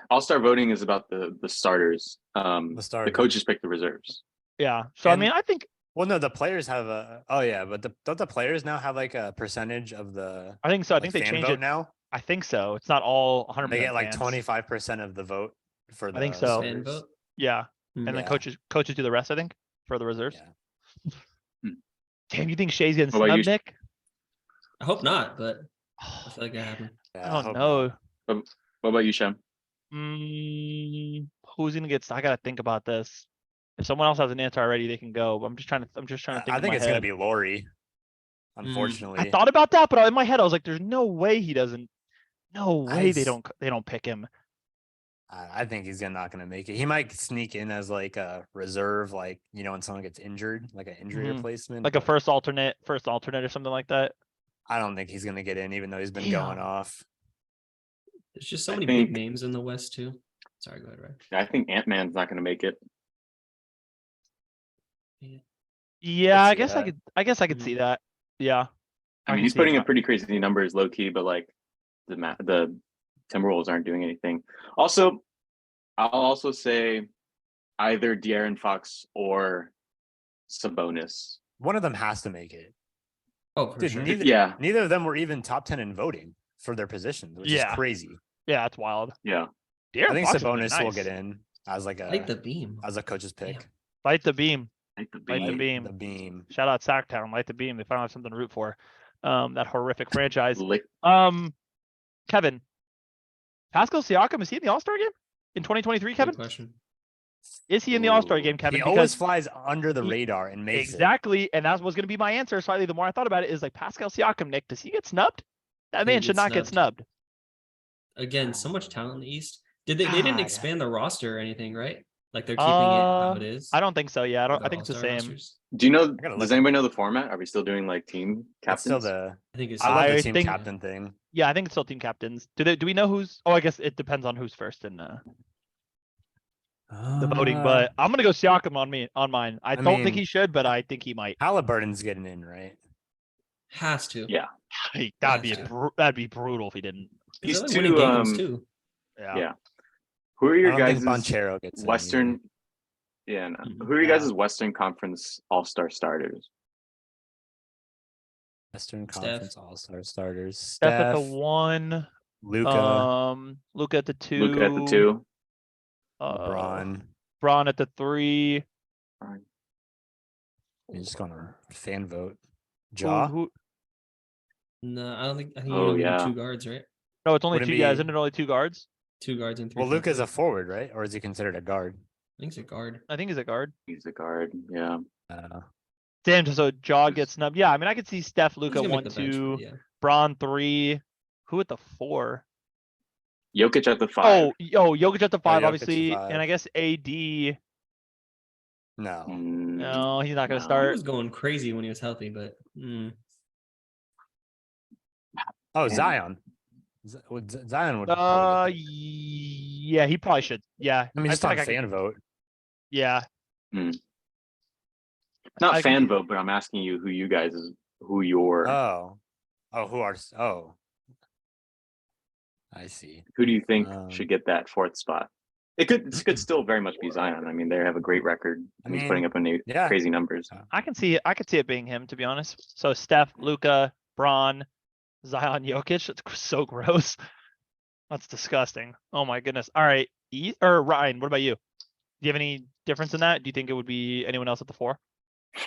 All-Star voting is about the starters. The The starters. coaches pick the reserves. Yeah. So I And- mean, I think Well, no, the players have a. Oh yeah, but don't the players now have like a percentage of the? so. I like, think they fan changed vote it. now. I think so. It's not all 100%. They get like fans. 25% of the vote for the. I think so. fan starters. vote. Yeah. And then Yeah. coaches do the rest, I think, for the reserves. Yeah. Damn, you think Shea's getting What about you? snubbed, Nick? I hope not, but I feel like it happened. Yeah, I don't hope know. not. What about you, Shem? Who's gonna get? I gotta think about this. If someone else has an answer already, they can go. But I'm just trying to think. I in think my it's gonna head. be Lori. Unfortunately, I thought about that, but in my head, I was like, "There's no way he doesn't. No way they s- don't pick him." I think he's not gonna make it. He might sneak in as like a reserve, like when someone gets injured, like an injury Mhm. replacement. Like a but first alternate or something like that. I don't think he's gonna get in, even though he's been Damn. going off. There's just so I many think- big names in the West too. Sorry, go ahead, Ray. I think Ant-Man's not going to make it. Yeah, I I see guess I that. could. I guess I could see that. Yeah. I mean, can he's see putting it. up pretty crazy numbers, low key, but like the Timberwolves aren't doing anything. Also, I'll also say either De'Aaron Fox or Sabonis. One of them has to make it. Oh, for Dude, sure. neither of them were even top 10 in voting for their positions, which Yeah. is crazy. Yeah, that's wild. Yeah. De'Aaron I think Fox has been Sabonis will nice. get in as like Light the beam. a coach's pick. Damn. Light the beam. Like the Light the beam. beam. The beam. Shout out Sacktown. Light the beam. They finally have something to root for. That horrific franchise. Lick- Kevin. Pascal Siakam, is he in the All-Star game in 2023, Good Kevin? question. Is he in the All-Star Ooh, game, Kevin? He always Because flies under the he- radar and makes exactly, and that was going to be my answer. Slightly, the more I thought about it, is like Pascal Siakam. Nick, does he get snubbed? That He man should gets not get snubbed. Again, so much talent in the East. They didn't God. expand the roster or anything, right? Like they're keeping it how it is. I don't think so. Yeah, for I think it's the All-Star same. rosters. Do you know? gotta look Does at- anybody know the format? Are we still doing like team it. It's still captains? I think it's. I love I the team think- captain thing. Yeah, I think it's still team captains. Do we know who's? Oh, I guess it depends on who's first in. the voting, but I'm gonna go Siakam on mine. I don't think mean, he should, but I think he might. Halliburton's getting in, right? Has to. Yeah. Hey, Has that'd be brutal if he didn't. He's He's like winning too, games too. Yeah. yeah. Who are I your don't think guys' Banchero gets in either. Western? Yeah, no. Mhm. Who are you Yeah. guys' Western Conference All-Star starters? Western Steph. Conference All-Star starters. Steph at the Steph, 1. Luca, Luka at the 2. Luka at the 2. LeBron. Braun at the 3. You're just going to fan vote. Who, Ja. who? No, I think you Oh, only do yeah. 2 guards, right? No, it's only Wouldn't 2 be- guys. Isn't it only 2 guards? 2 guards and 3. Well, Luca's a forwards. forward, right? Or is he considered a guard? I think he's a guard. I think he's a guard. He's a guard. Yeah. Damn, so Jaw gets snubbed. Yeah, I mean, I could see Steph, He's Luka gonna make 1, the bench, 2, but yeah. Braun 3. Who at the 4? Jokic at the 5. Jokic at the 5, Jokic at obviously, 5. and I guess AD. No. No, he's not gonna No. He start. was going crazy when he was healthy, but Oh, Man. Zion. Zion would. probably get in. Yeah, he probably should. Yeah, I mean, just feel on like I could- fan vote. Yeah, Not I- fan vote, but I'm asking you who your Oh, oh, I see. who do you think Um, should get that 4th spot? This could still very much be Zion. I mean, they have a great record. I He's mean, putting up yeah. crazy numbers. I could see it being him, to be honest. So Steph, Luka, Braun, Zion, Jokic. It's so gross. That's disgusting. Oh my goodness. All right, or Ryan, what about you? Do you have any difference in that? Do you think it would be anyone else at the 4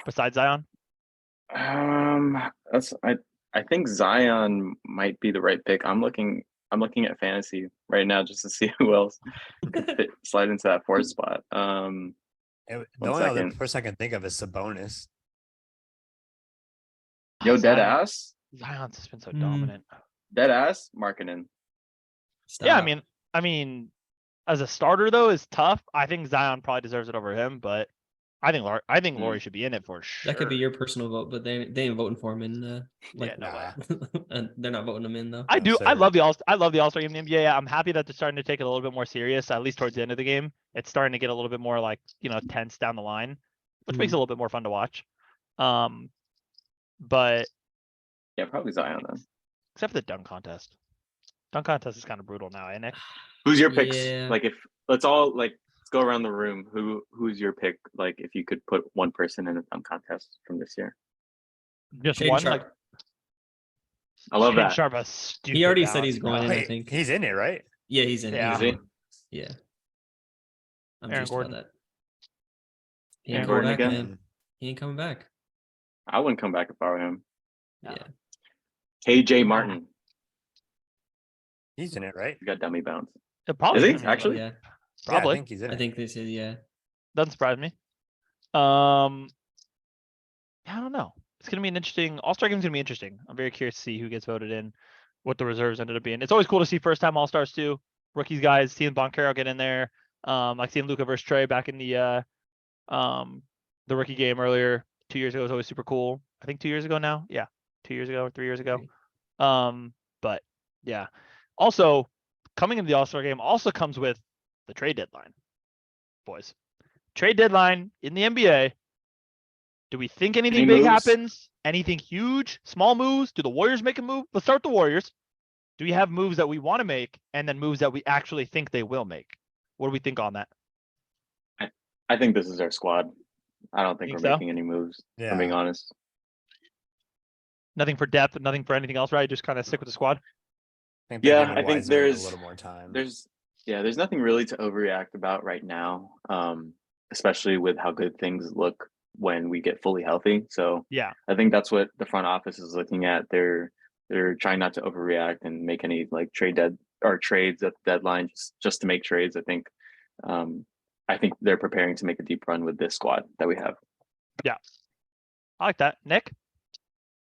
besides Zion? I think Zion might be the right pick. I'm looking at fantasy right now just to see who else could slide into that 4th spot. The One only other second. person I can think of is Sabonis. Yo, dead Zion- ass, Zion's just been so Hmm. dominant. Marketing. Yeah, stop. I mean, as a starter though, is tough. I think Zion probably deserves it over him, but I think Laurie should be in it for sure. That could be your personal vote, but they ain't voting for him in like no way. and they're not voting him in though. I No, do. I sir. love the All-Star game in the NBA. I'm happy that they're starting to take it a little bit more serious, at least towards the end of the game. It's starting to get a little bit more like, tense down the line, which makes it a little bit more fun to watch. But Yeah, probably Zion then. except for the dunk contest. Dunk contest is kind of brutal now, ain't it? Who's your picks? Yeah. Like, if let's go around the room. Who's your pick? Like, if you could put one person in a dunk contest from this year. Just Shaden one. Sharp. Like, I love Shaden that. Sharp, a stupid He already down. said he's going in, I Wait, think. he's in it, right? Yeah, he's in. Yeah. He's in. Yeah. I'm Aaron just Gordon. about that. He Aaron ain't coming Gordon back, again? man. He ain't coming back. I wouldn't come back if I were him. Yeah. Yeah. KJ Martin. He's in it, right? He got dummy bounce. It probably Is he? is. Actually? Yeah. Probably. Yeah, I think he's in I it. think this is Doesn't surprise me. I don't know. It's gonna be an interesting All-Star game's gonna be interesting. I'm very curious to see who gets voted in, what the reserves ended up being. It's always cool to see first time All-Stars too. Rookies guys, seeing Boncaro get in there. Like seeing Luka versus Trey back in the rookie game earlier 2 years ago was always super cool. I think 2 years ago now. Yeah. 2 years ago or 3 years ago. But yeah. Also, coming into the All-Star game also comes with the trade deadline. Boys. Trade deadline in the NBA. Do we think anything Any big moves? happens? Anything huge? Small moves? Do the Warriors make a move? Let's start with the Warriors. Do we have moves that we want to make and then moves that we actually think they will make? What do we think on that? I think this is our squad. I don't think Think we're so? making any moves. If Yeah. I'm being honest. Nothing for depth, nothing for anything else, right? Just kind of stick with the squad. I think they're Yeah, giving I think Wiseman there's- a little more time. There's nothing really to overreact about right now. Especially with how good things look when we get fully healthy. So Yeah. I think that's what the front office is looking at. They're trying not to overreact and make any like trades at the deadline just to make trades. I think they're preparing to make a deep run with this squad that we have. I like that. Nick?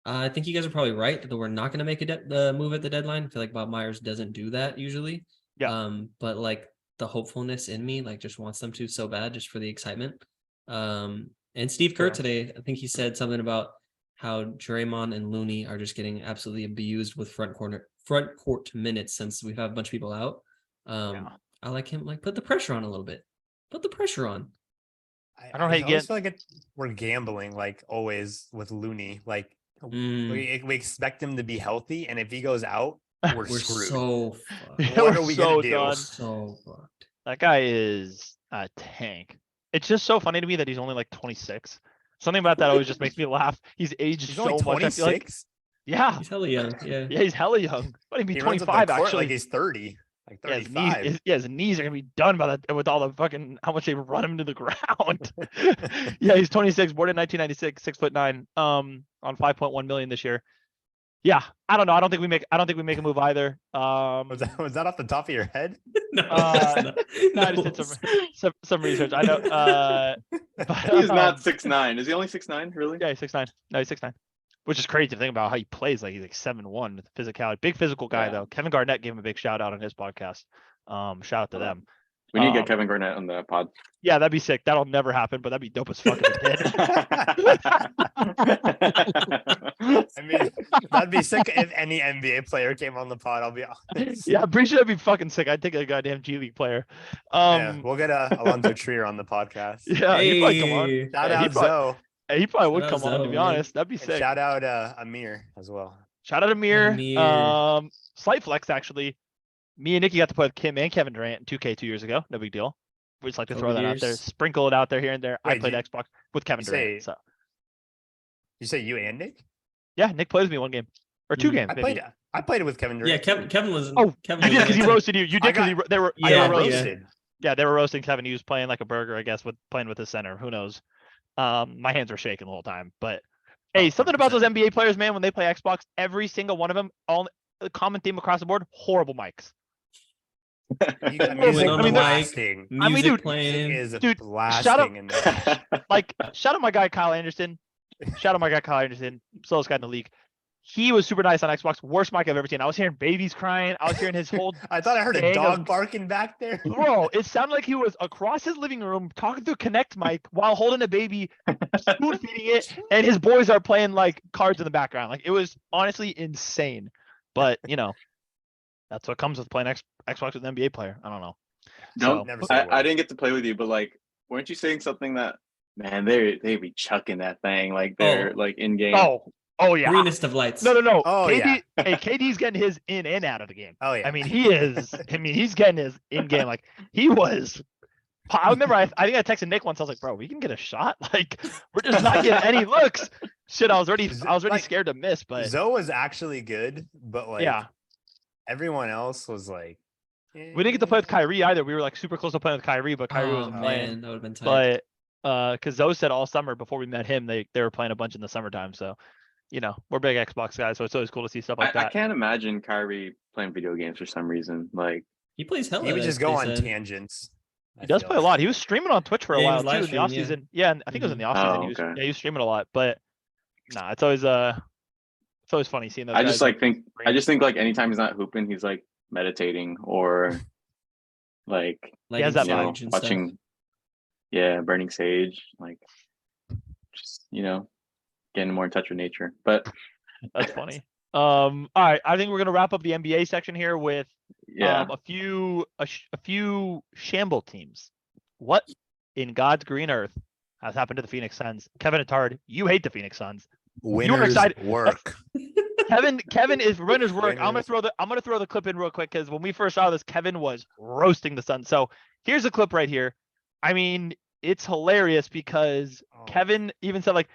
I think you guys are probably right that we're not going to make the move at the deadline. I feel like Bob Myers doesn't do that usually. Yeah. But like the hopefulness in me, like just wants them to so bad just for the excitement. And Steve Kerr Sure. today, I think he said something about how Draymond and Looney are just getting absolutely abused with front court minutes since we've had a bunch of people out. Yeah. I like him, like put the pressure on a little bit. Put the pressure on. I don't hate always feel like we're gambling, like always with Looney. Like we expect him to be healthy, and if he goes out, we're screwed. so fucked. Yeah, What we're are we gonna so do? done. So fucked. That guy is a tank. It's just so funny to me that he's only like 26. Something about that always just makes me laugh. He's aged He's so only much. I feel like, 26. yeah, He's hella young. Yeah. yeah, he's hella young. But he'd be He runs up the 25 court actually. like he's 30, like Yeah, his knees, 35. his knees are gonna be done by that with all the fucking how much they run him to the ground. Yeah, he's 26, born in 1996, 6'9", on 5.1 million this year. Yeah, I don't know. I don't think we make a move either. Was that off the top of your head? No, No, I just did No. some research. I know. But, He's not 6'9". Is he only 6'9"? Really? Yeah, he's 6'9". No, he's 6'9", which is crazy to think about how he plays. Like he's like 7'1" with physicality. Big physical guy Yeah. though. Kevin Garnett gave him a big shout out on his podcast. Shout out to Oh. them. We need to get Kevin Garnett on the pod. Yeah, that'd be sick. That'll never happen, but that'd be dope as fuck if it did. I mean, that'd be sick if any NBA player came on the pod. I'll be honest. Yeah, I'm pretty sure that'd be fucking sick. I'd take a goddamn G League player. Yeah, we'll get Alonzo Trier on the podcast. Yeah, he'd probably come on. Hey. Shout Yeah, out Zoe. He probably would Shout out come on, to Zoe, be man. honest. That'd be And sick. shout out Amir as well. Shout out Amir. Amir. Slight flex actually. Me and Nicky got to play with Kim and Kevin Durant in 2K 2 years ago. No big deal. We just like to throw Over that out there, years. sprinkle it out there here and there. I Wait, played you- Xbox with Kevin you Durant. say- So You say you and Nick? yeah, Nick played with me one game or two Mm. games. Maybe. I played it with Kevin Yeah, Durant. Kevin was. Oh, Kevin you did was because he against- roasted you. You did I because they were Yeah, they were roasting. roasted. Yeah, they were roasting Kevin. He was playing like a burger, I guess, with playing with his center. Who knows? My hands were shaking the whole time. But hey, Oh, something about those 100%. NBA players, man, when they play Xbox, every single one of them, all the common theme across the board, horrible mics. Moving on I mean, the they're- mic, I mean, music dude, playing. Is Dude, blasting in there. Like, shout out my guy Kyle Anderson. Shout out my guy Kyle Anderson, slowest guy in the league. He was super nice on Xbox. Worst mic I've ever seen. I was hearing babies crying. I was hearing his whole I thought I heard a gang dog of- barking back there. bro. It sounded like he was across his living room talking through Connect mic while holding a baby, spoon feeding it, and his boys are playing like cards in the background. Like it was honestly insane. But you know, that's what comes with playing Xbox with an NBA player. I don't know. Don't. Never say a I word. didn't get to play with you, but like, weren't you saying something that, man, they be chucking that thing like they're Oh. like in game. Oh yeah. Greenest of lights. No. Oh, KD, yeah. Hey, KD's getting his in and out of the game. Oh yeah. I mean, he's getting his in game. Like he was. I remember, I think I texted Nick once. I was like, "Bro, we can get a shot. Like, we're just not getting any looks." Shit, I was already Like, scared to miss. But Zoe was actually good, but like yeah, everyone else was like. we didn't get to play with Kyrie either. We were like super close to playing with Kyrie, but Kyrie Oh wasn't playing. man, that would have been tight. But because Zoe said all summer before we met him, they were playing a bunch in the summertime. So, you know, we're big Xbox guys, so it's always cool to see stuff like I that. can't imagine Kyrie playing video games for some reason. Like, He plays hella. He would just they go on said. tangents. He does play a lot. He was streaming on Twitch for a Yeah, he while was too live in the streaming, off yeah. season. Yeah, and I think it was in the off season. Oh, He was, okay. yeah, he was streaming a lot. But nah, it's always funny seeing those I guys, just like think stream. like anytime he's not hooping, he's like meditating or like Lighting has that you know, sage and stuff. watching, yeah, burning sage, like just getting more in touch with nature. But That's funny. All right, I think we're gonna wrap up the NBA section here with yeah, a few shamble teams. What in God's green earth has happened to the Phoenix Suns? Kevin Attard, you hate the Phoenix Suns. Winners excited- work. Kevin is runner's work. I'm Winners. gonna throw the clip in real quick because when we first saw this, Kevin was roasting the Suns. So here's a clip right here. I mean, it's hilarious because Oh. Kevin even said like,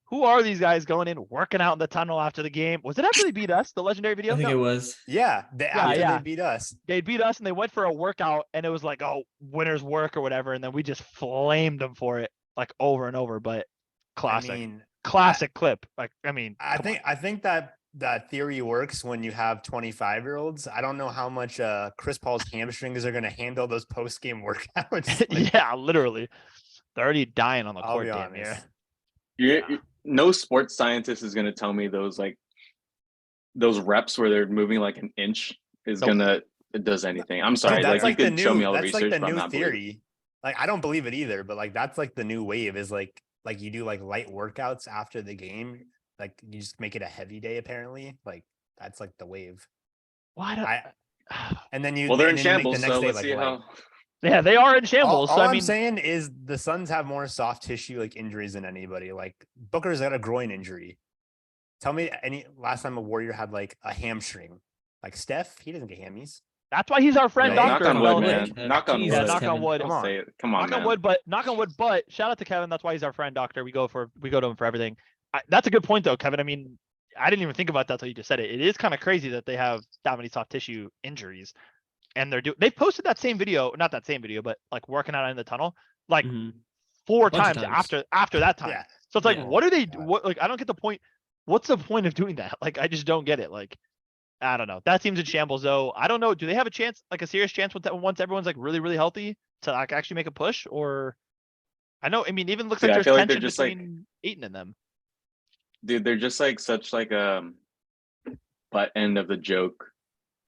"Who are these guys going in working out in the tunnel after the game?" Was it after they beat us? The legendary video? I think No. it was. Yeah, after yeah. they beat us. They beat us and they went for a workout and it was like, oh, winner's work or whatever. And then we just flamed them for it like over and over. But classic, I mean, classic clip. Like, I mean, I come think that theory works when you have 25-year-olds. I don't know how much Chris Paul's hamstrings are going to handle those post-game workouts. on. Yeah, literally. They're already dying on the I'll court, be damn near. honest. no sports scientist is gonna tell me those reps where they're moving like an inch is Nope. it does anything. I'm sorry, Dude, like you could show me all the that's research, like the but I'm new not believing it. theory. Like I don't believe it either, but like that's like the new wave is like you do like light workouts after the game. Like you just make it a heavy day apparently. Like that's like the wave. Why do And then you Well, they're in and then you make shambles, the next so day, let's like, see light. how. Yeah, they are in All, shambles. all So I I'm mean, saying is the Suns have more soft tissue like injuries than anybody. Like Booker's got a groin injury. Tell me any last time a Warrior had like a hamstring. Like Steph, he doesn't get hammies. that's why he's our friend, Right? Knock doctor. on wood, Developing. man. Knock on Yeah, wood. knock on wood. Don't Come on. say it. Come on, Knock on man. wood, but shout out to Kevin. That's why he's our friend, doctor. We go to him for everything. That's a good point though, Kevin. I mean, I didn't even think about that until you just said it. It is kind of crazy that they have that many soft tissue injuries, and they posted that same video, not that same video, but like working out in the tunnel, like Mhm. 4 Bunch of times times. after that time. Yeah. So it's like, Yeah. what are they? God. What like I don't get the point. What's the point of doing that? Like I just don't get it. Like I don't know. That team's in shambles though. I don't know. Do they have a chance, like a serious chance, once everyone's like really healthy to like actually make a push? Or I know. I mean, even looks Dude, like I there's feel like they're tension just like, between Aiton and them. dude, they're just like such like a butt end of the joke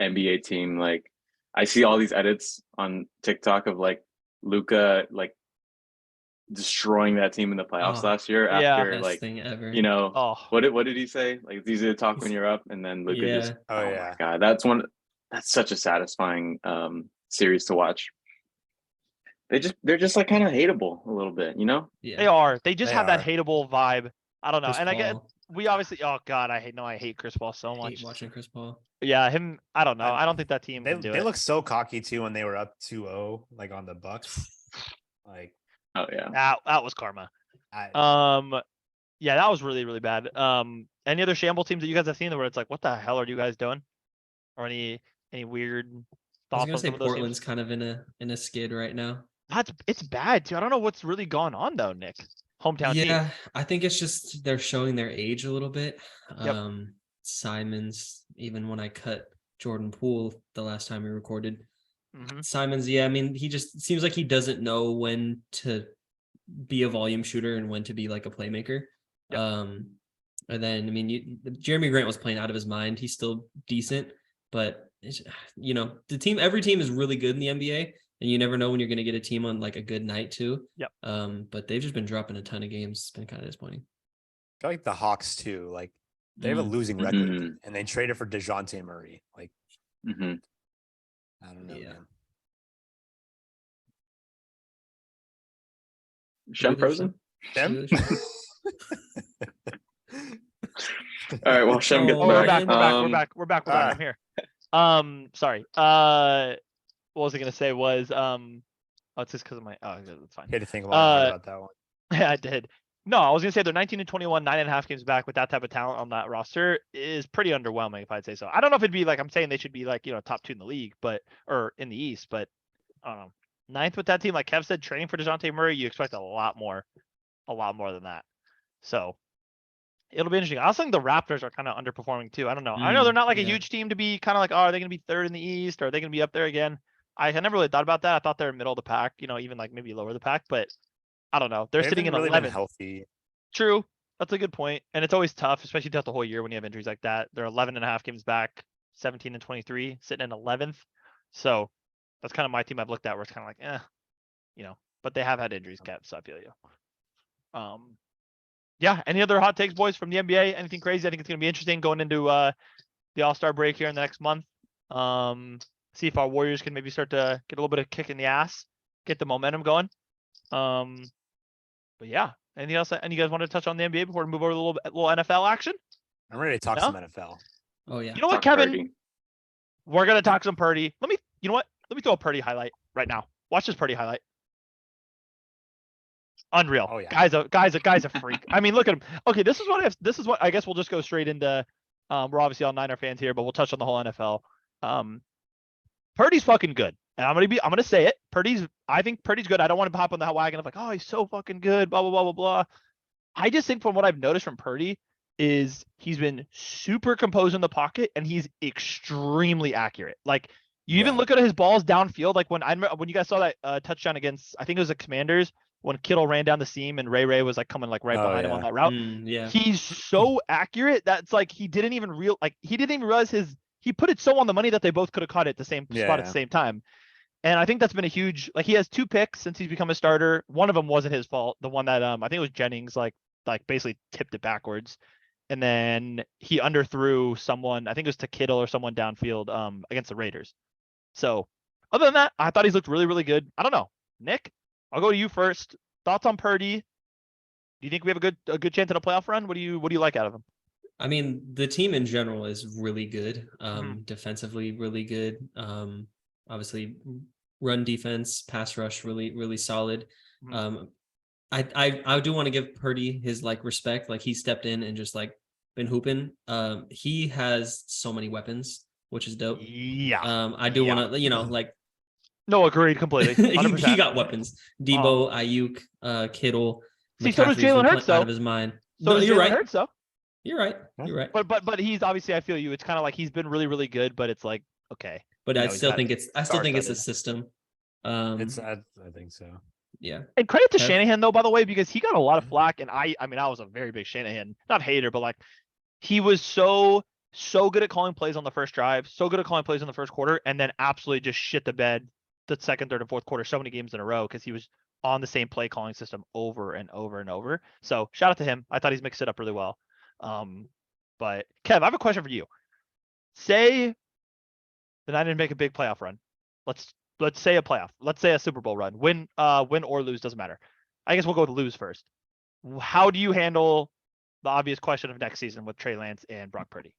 NBA team. Like I see all these edits on TikTok of like Luca like destroying that team in the playoffs Oh, last year yeah. after Best like, thing ever. you know, Oh, what did he say? Like it's easy to talk when you're up, and then Luca just Yeah. Oh, oh yeah. my god, that's such a satisfying series to watch. They're just like kind of hateable a little bit, you know? they Yeah. are. They just They have that are. hateable vibe. I don't know. Chris And I get Paul. we obviously. Oh God, I hate Chris Paul so Hate much. watching Chris Paul. Yeah, him. I don't know. I- I don't think that team They can do they it. look so cocky too when they were up 2-0, like on the Bucks. Like Oh yeah. That was karma. I, Yeah, that was really bad. Any other shamble teams that you guys have seen where it's like, what the hell are you guys doing? Or any weird I was thoughts gonna on say some of those Portland's teams? kind of in a skid right now. It's bad too. I don't know what's really gone on though, Nick. Hometown team. Yeah, I think it's just they're showing their age a little bit. Yep. Simons, even when I cut Jordan Poole the last time we recorded, hmm Simons, yeah, I mean, he just seems like he doesn't know when to be a volume shooter and when to be like a playmaker. Yep. And then I mean, Jeremy Grant was playing out of his mind. He's still decent, but it's, every team is really good in the NBA, and you never know when you're going to get a team on like a good night too. Yep. But they've just been dropping a ton of games. It's been kind of disappointing. I feel like the Hawks too. Like they have a Mm. losing record, Mhm. and they traded for DeJounte Murray. Like Mm-hmm. I don't know. Yeah. Man. Shem frozen? Them? All right, well, Shem gets Oh, we're back. back. We're back. I'm here. Sorry. What was I gonna say was it's just because of my that's fine. You had to think hard about that one. Yeah, I did. No, I was gonna say they're 19-21, 9.5 games back with that type of talent on that roster is pretty underwhelming, if I'd say so. I don't know if it'd be like I'm saying they should be like, top 2 in the league, or in the East, but I don't know. 9th with that team, like Kev said, training for DeJounte Murray, you expect a lot more than that. So it'll be interesting. I also think the Raptors are kind of underperforming too. I don't know. I know they're not like a yeah. huge team to be kind of like, oh, are they gonna be 3rd in the East, or are they gonna be up there again? I had never really thought about that. I thought they're middle of the pack, even like maybe lower the pack, but I don't know. They're They sitting in haven't really been 11th. healthy. True. That's a good point. And it's always tough, especially throughout the whole year when you have injuries like that. They're 11.5 games back, 17-23, sitting in 11th. So that's kind of my team I've looked at where it's kind of like, but they have had injuries kept, so I feel you. Yeah. Any other hot takes, boys, from the NBA? Anything crazy? I think it's going to be interesting going into the All-Star break here in the next month. See if our Warriors can maybe start to get a little bit of kick in the ass, get the momentum going. But yeah, anything else? And you guys want to touch on the NBA before we move over to a little NFL action? I'm ready to talk No? some NFL. Oh yeah. You know what, Talk Kevin? Purdy. We're gonna talk some Purdy. You know what? Let me throw a Purdy highlight right now. Watch this Purdy highlight. Unreal. Oh, yeah. Guy's a freak. I mean, look at him. Okay, this is what I guess we'll just go straight into. We're obviously all Niner fans here, but we'll touch on the whole NFL. Purdy's fucking good. And I'm gonna say it. I think Purdy's good. I don't want to hop on that wagon of like, oh, he's so fucking good, blah, blah, blah, blah, blah. I just think from what I've noticed from Purdy is he's been super composed in the pocket and he's extremely accurate. Like you even Yeah. look at his balls downfield. Like when you guys saw that touchdown against, I think it was the Commanders, when Kittle ran down the seam and Ray was like coming like right Oh, behind him yeah. on that route. Yeah. He's so accurate that's like he didn't even realize he put it so on the money that they both could have caught it at the same spot at the same time. And I think that's been a huge, like he has 2 picks since he's become a starter. One of them wasn't his fault. The one that I think it was Jennings like basically tipped it backwards. And then he underthrew someone, I think it was to Kittle or someone downfield against the Raiders. So Other than that, I thought he's looked really, really good. I don't know. Nick, I'll go to you first. Thoughts on Purdy? Do you think we have a good chance at a playoff run? What do you like out of him? I mean, the team in general is really good. Mhm. Defensively, really good. Obviously, run defense, pass rush, really, really solid. Mhm. I do want to give Purdy his like respect. Like he stepped in and just like been hooping. He has so many weapons, which is dope. Yeah. I do Yeah. want to, like No, agreed completely. he 100%. got weapons. Debo, Ayuk, Kittle, See, so does McCaffrey's Jalen been Hurts, out though. of his mind. So No, does you're Jalen right. Hurts, though. You're right. Yeah. You're right. But he's obviously, I feel you. It's kind of like he's been really, really good, but it's like, okay. But I he's still got think it's a star-studded. system. It's I think so. Yeah. And credit to Kev? Shanahan, though, by the way, because he got a lot of flack, and I mean, I was a very big Shanahan, not hater, but like he was so good at calling plays on the first drive, so good at calling plays in the first quarter, and then absolutely just shit the bed the second, third, and fourth quarter so many games in a row because he was on the same play calling system over and over and over. So shout out to him. I thought he's mixed it up really well. But Kev, I have a question for you. Say the Niners make a big playoff run. Let's say a playoff. Let's say a Super Bowl run. Win or lose, doesn't matter. I guess we'll go with lose first. How do you handle the obvious question of next season with Trey Lance and Brock Purdy?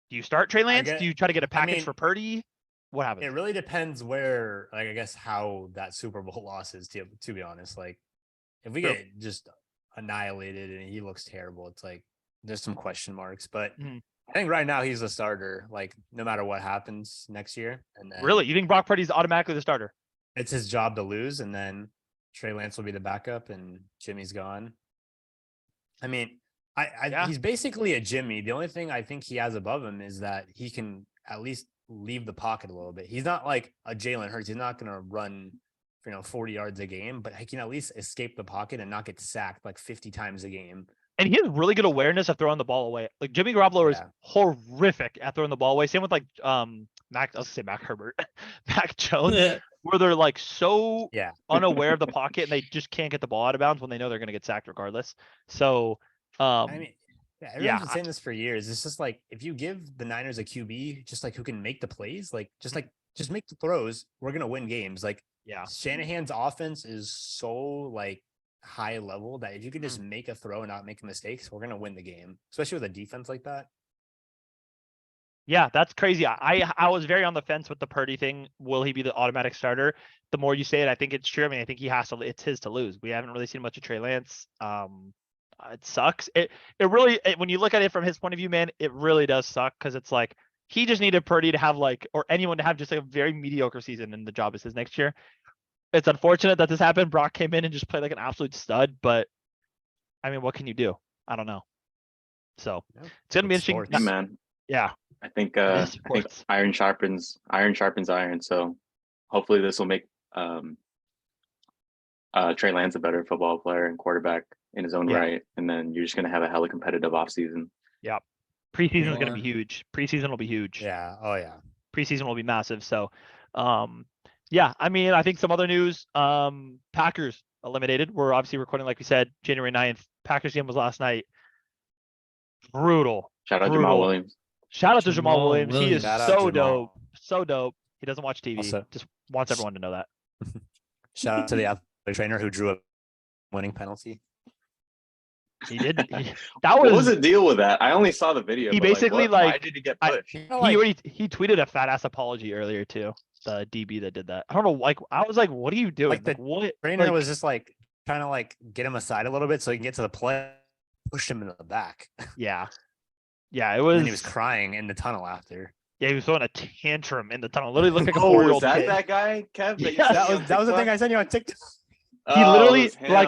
Do you start Trey Lance? Do you try to get a package for Purdy? What happens? It really depends where, like, I guess how that Super Bowl loss is, to be honest. Like, if we get just annihilated and he looks terrible, it's like there's some question marks. But I think right now he's the starter, like, no matter what happens next year. And then Really? You think Brock Purdy's automatically the starter? It's his job to lose, and then Trey Lance will be the backup and Jimmy's gone. I mean, he's basically a Jimmy. The only thing I think he has above him is that he can at least leave the pocket a little bit. He's not like a Jalen Hurts. He's not going to run, 40 yards a game, but he can at least escape the pocket and not get sacked like 50 times a game. And he has really good awareness of throwing the ball away. Like Jimmy Garoppolo is horrific at throwing the ball away. Same with like Mac Herbert, Mac Jones, where they're like so unaware of the pocket and they just can't get the ball out of bounds when they know they're going to get sacked regardless. So I mean, everyone's been saying this for years. It's just like if you give the Niners a QB, just like who can make the plays, like just make the throws, we're gonna win games. Like Shanahan's offense is so like high level that if you can just make a throw and not make mistakes, we're gonna win the game, especially with a defense like that. Yeah, that's crazy. I was very on the fence with the Purdy thing. Will he be the automatic starter? The more you say it, I think it's true. I mean, I think he has to. It's his to lose. We haven't really seen much of Trey Lance. It sucks. It really, when you look at it from his point of view, man, it really does suck because it's like he just needed Purdy to have like, or anyone to have just like a very mediocre season, and the job is his next year. It's unfortunate that this happened. Brock came in and just played like an absolute stud, but I mean, what can you do? I don't know. So it's gonna be interesting. Yeah, man. Yeah, I think iron sharpens iron. So hopefully this will make Trey Lance a better football player and quarterback in his own right, and then you're just gonna have a hella competitive offseason. Yeah, preseason is gonna be huge. Preseason will be huge. Yeah. Oh yeah. Preseason will be massive. So, yeah. I mean, I think some other news. Packers eliminated. We're obviously recording, like we said, January 9th. Packers game was last night. Brutal. Shout out Jamal Williams. Shout out to Jamal Williams. He is so dope. So dope. He doesn't watch TV. Also, just wants everyone to know that. Shout out to the athletic trainer who drew a winning penalty. He did. What was the deal with that? I only saw the video. He basically why did he get pushed? He tweeted a fat ass apology earlier too. The DB that did that. I don't know. Like I was like, what are you doing? Like the trainer was just like trying to like get him aside a little bit so he can get to the play, push him into the back. Yeah. Yeah, it was. And he was crying in the tunnel after. Yeah, he was throwing a tantrum in the tunnel. Literally looked like a 4-year-old was kid. that guy, Kev? That was the thing I sent you on TikTok. He literally like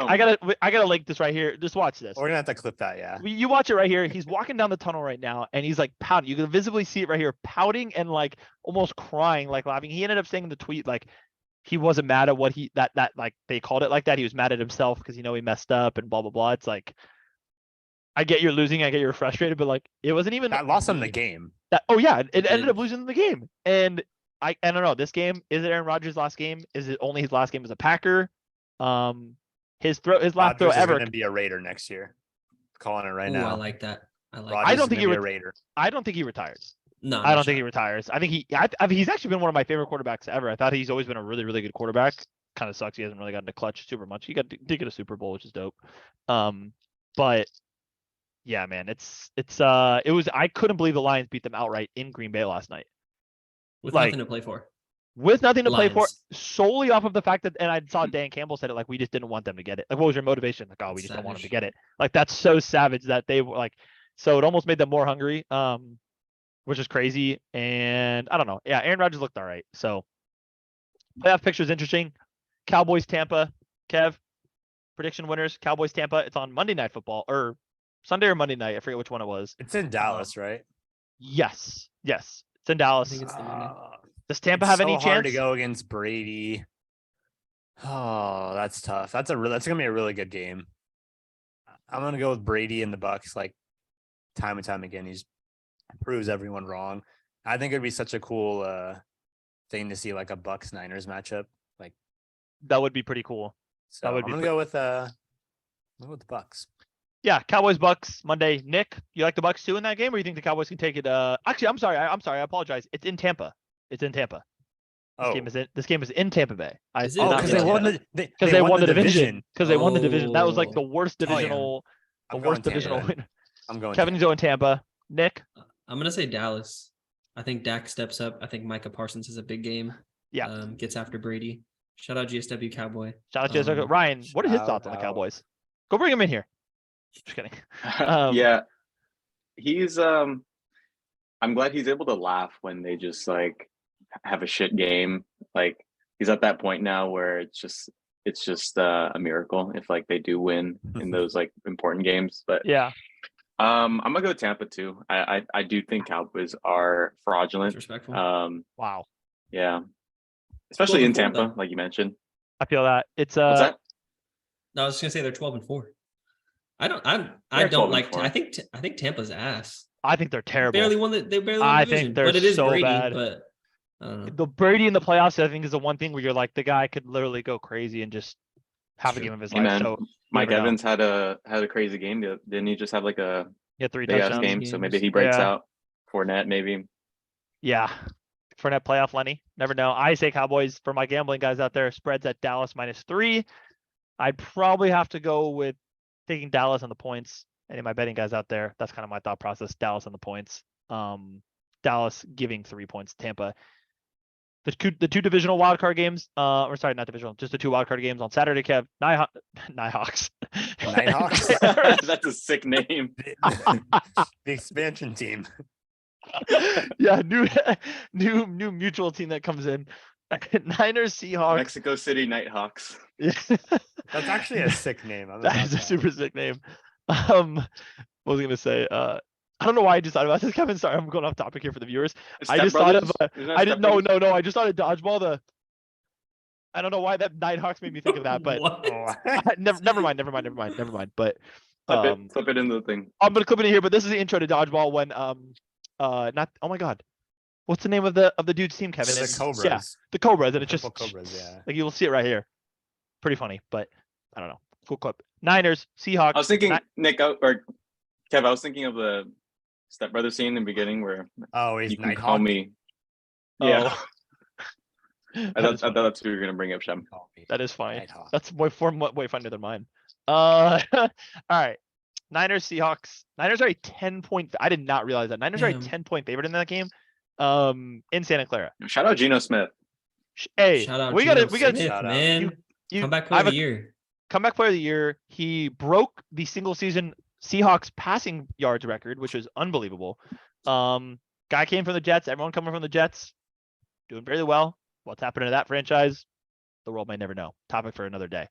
I gotta link this right here. Just watch this. We're gonna have to clip that, yeah. You watch it right here. He's walking down the tunnel right now, and he's like pouting. You can visibly see it right here, pouting and like almost crying, like laughing. He ended up saying in the tweet like he wasn't mad at what that like they called it like that. He was mad at himself because he messed up and blah blah blah. It's like I get you're losing, I get you're frustrated, but like it wasn't even that lost him the game. It ended up losing the game. And I don't know. This game, is it Aaron Rodgers' last game? Is it only his last game as a Packer? His last throw ever. Is going to be a Raider next year. Calling it right now. I like that. I don't think he a Raider. I don't think he retires. No, I no don't think he shot. retires. I think he's actually been one of my favorite quarterbacks ever. I thought he's always been a really, really good quarterback. Kind of sucks he hasn't really gotten to clutch super much. He did get a Super Bowl, which is dope. But yeah, man, I couldn't believe the Lions beat them outright in Green Bay last night. With Like, nothing to play for. with nothing to play for, Lions. solely off of the fact that, and I saw Dan Campbell said it, like, we just didn't want them to get it. Like, what was your motivation? Like, oh, we That's just don't want them to savage. get it. Like, that's so savage that they were like, so it almost made them more hungry, which is crazy. And I don't know. Yeah, Aaron Rodgers looked all right. So playoff picture is interesting. Cowboys, Tampa, Kev, prediction winners, Cowboys, Tampa. It's on Monday Night Football, or Sunday or Monday night. I forget which one it was. It's in Dallas, right? Yes. It's in I Dallas. think it's the Monday. Does Tampa It's have so any hard chance? to go against Brady. Oh, that's tough. That's gonna be a really good game. I'm gonna go with Brady and the Bucks. Like time and time again, he's proves everyone wrong. I think it'd be such a cool thing to see, like a Bucks Niners matchup. Like, That would be pretty cool. so would I'm be gonna go with the Bucks. Yeah, Cowboys Bucks Monday. Nick, you like the Bucks too in that game, or you think the Cowboys can take it? Actually, I'm sorry. I apologize. It's in Tampa. It's in Tampa. This game is in Tampa Bay. I Is did it? not because Yeah. they realize won that. the They won the division. Because they won the division. That was like Oh. the worst Oh, yeah. divisional. I'm The going worst divisional Tampa. win. I'm going Kevin's Tampa. going Tampa. Nick. I'm gonna say Dallas. I think Dak steps up. I think Micah Parsons is a big game. Yeah. Gets after Brady. Shout out GSW Cowboy. Shout out to you. Ryan, what are his thoughts on the Shout out. Cowboys? Go bring him in here. Just kidding. Yeah, he's I'm glad he's able to laugh when they just like have a shit game. Like he's at that point now where it's just a miracle if like they do win in those like important games. But Yeah. I'm gonna go Tampa too. I do think Cowboys are fraudulent. Disrespectful. Wow. Yeah, especially in 12-4 Tampa, though. like you mentioned. I feel that it's What's that? No, I was just gonna say they're 12-4. I They're don't 12-4. like. I think Tampa's ass. I think they're terrible. They barely won I the think division, they're but it is so Brady. bad. But I don't know. The Brady in the playoffs, I think, is the one thing where you're like, the guy could literally go crazy and just have a True. game of his Hey life. man, So Mike never know. Evans had a crazy game. Didn't he just have like a he had 3 big ass touchdowns. game? So maybe he games. breaks Yeah. out. Fournette maybe. Yeah. Fournette playoff Lenny. Never know. I say Cowboys for my gambling guys out there. Spreads at Dallas -3. I'd probably have to go with taking Dallas on the points. Any of my betting guys out there, that's kind of my thought process. Dallas on the points. Dallas giving 3 points. Tampa. The two divisional wildcard games, or sorry, not divisional, just the 2 wildcard games on Saturday, Kev. Nighthawks. Nighthawks? That's a sick name. The expansion team. Yeah, new mutual team that comes in. Niners, Seahawks. Mexico City Nighthawks. That's actually a sick name. That is a super sick name. What was I gonna say? I don't know why I just thought about this, Kevin. Sorry, I'm going off topic here for the viewers. I just thought of I didn't no. I just thought of dodgeball. I don't know why that Nighthawks made me think of that, but never mind. But Clip it into the thing. I'm gonna clip it in here. But this is the intro to dodgeball when not oh my god, what's the name of the dude's team, Kevin? The It's- Cobras. Yeah, the Cobras, and it's just Purple Cobras, yeah. like you'll see it right here. Pretty funny, but I don't know. Cool clip. Niners, Seahawks. I was thinking, Nick, or Kev, I was thinking of the Step Brother scene in the beginning where Oh, he's you can Nighthawk. call me. Yeah, Oh. I thought that's what you were gonna bring up, Shem. Call me That is funny. Nighthawk. That's way funnier than mine. All right. Niners, Seahawks. Niners are a 10-point. I did not realize that. Niners are a Damn. 10-point favorite in that game. In Santa Clara. Shout out Geno Smith. Hey, Shout out we Geno got Smith, shout out. man. Comeback player of the year. comeback player of the year. He broke the single season Seahawks passing yards record, which was unbelievable. Guy came from the Jets. Everyone coming from the Jets, doing very well. What's happening to that franchise? The world may never know. Topic for another day.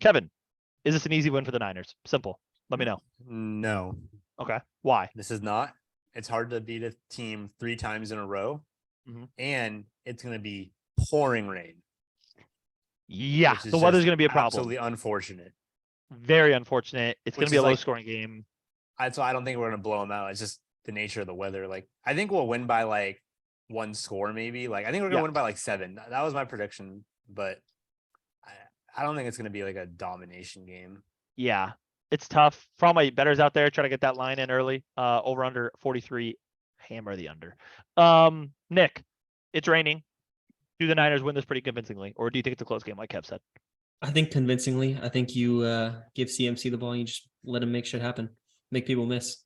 Kevin, is this an easy win for the Niners? Simple. Let me know. No, Okay. Why? this is not. It's hard to beat a team 3 times in a row, Mhm. and it's going to be pouring rain. Yeah, which is the weather's just going to be a problem. Absolutely unfortunate. Very unfortunate. It's going Which to be a is like- low-scoring game. So I don't think we're going to blow them out. It's just the nature of the weather. Like, I think we'll win by like 1 score, maybe. Like, I think we're going to Yeah. win by like 7. That was my prediction, but I don't think it's going to be like a domination game. Yeah, it's tough. For all my bettors out there, try to get that line in early. Over under 43. hammer the under. Nick, it's raining. Do the Niners win this pretty convincingly, or do you think it's a close game, like Kev said? I think convincingly. I think you give CMC the ball and you just let him make shit happen. Make people miss.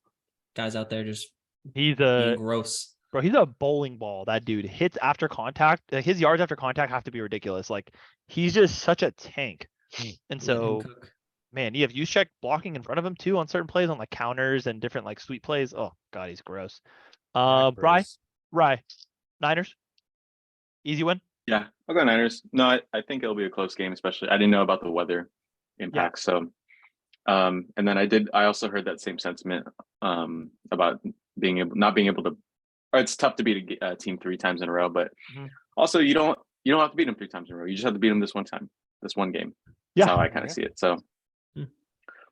Guys out there just He's being gross. Bro, he's a bowling ball. That dude hits after contact. Like, his yards after contact have to be ridiculous. Like, he's just such a tank. And Let him so, cook. man, you have Juszczyk blocking in front of him too on certain plays on like counters and different like sweep plays. Oh god, he's gross. Rye, Niners, easy win. Yeah, I'll go Niners. No, I think it'll be a close game, especially I didn't know about the weather impact. So, and then I also heard that same sentiment about not being able to. Or it's tough to beat a team 3 times in a row, but also you don't have to beat them 3 times in a row. You just have to beat them this one time, this one game. That's how I kind of see it. So,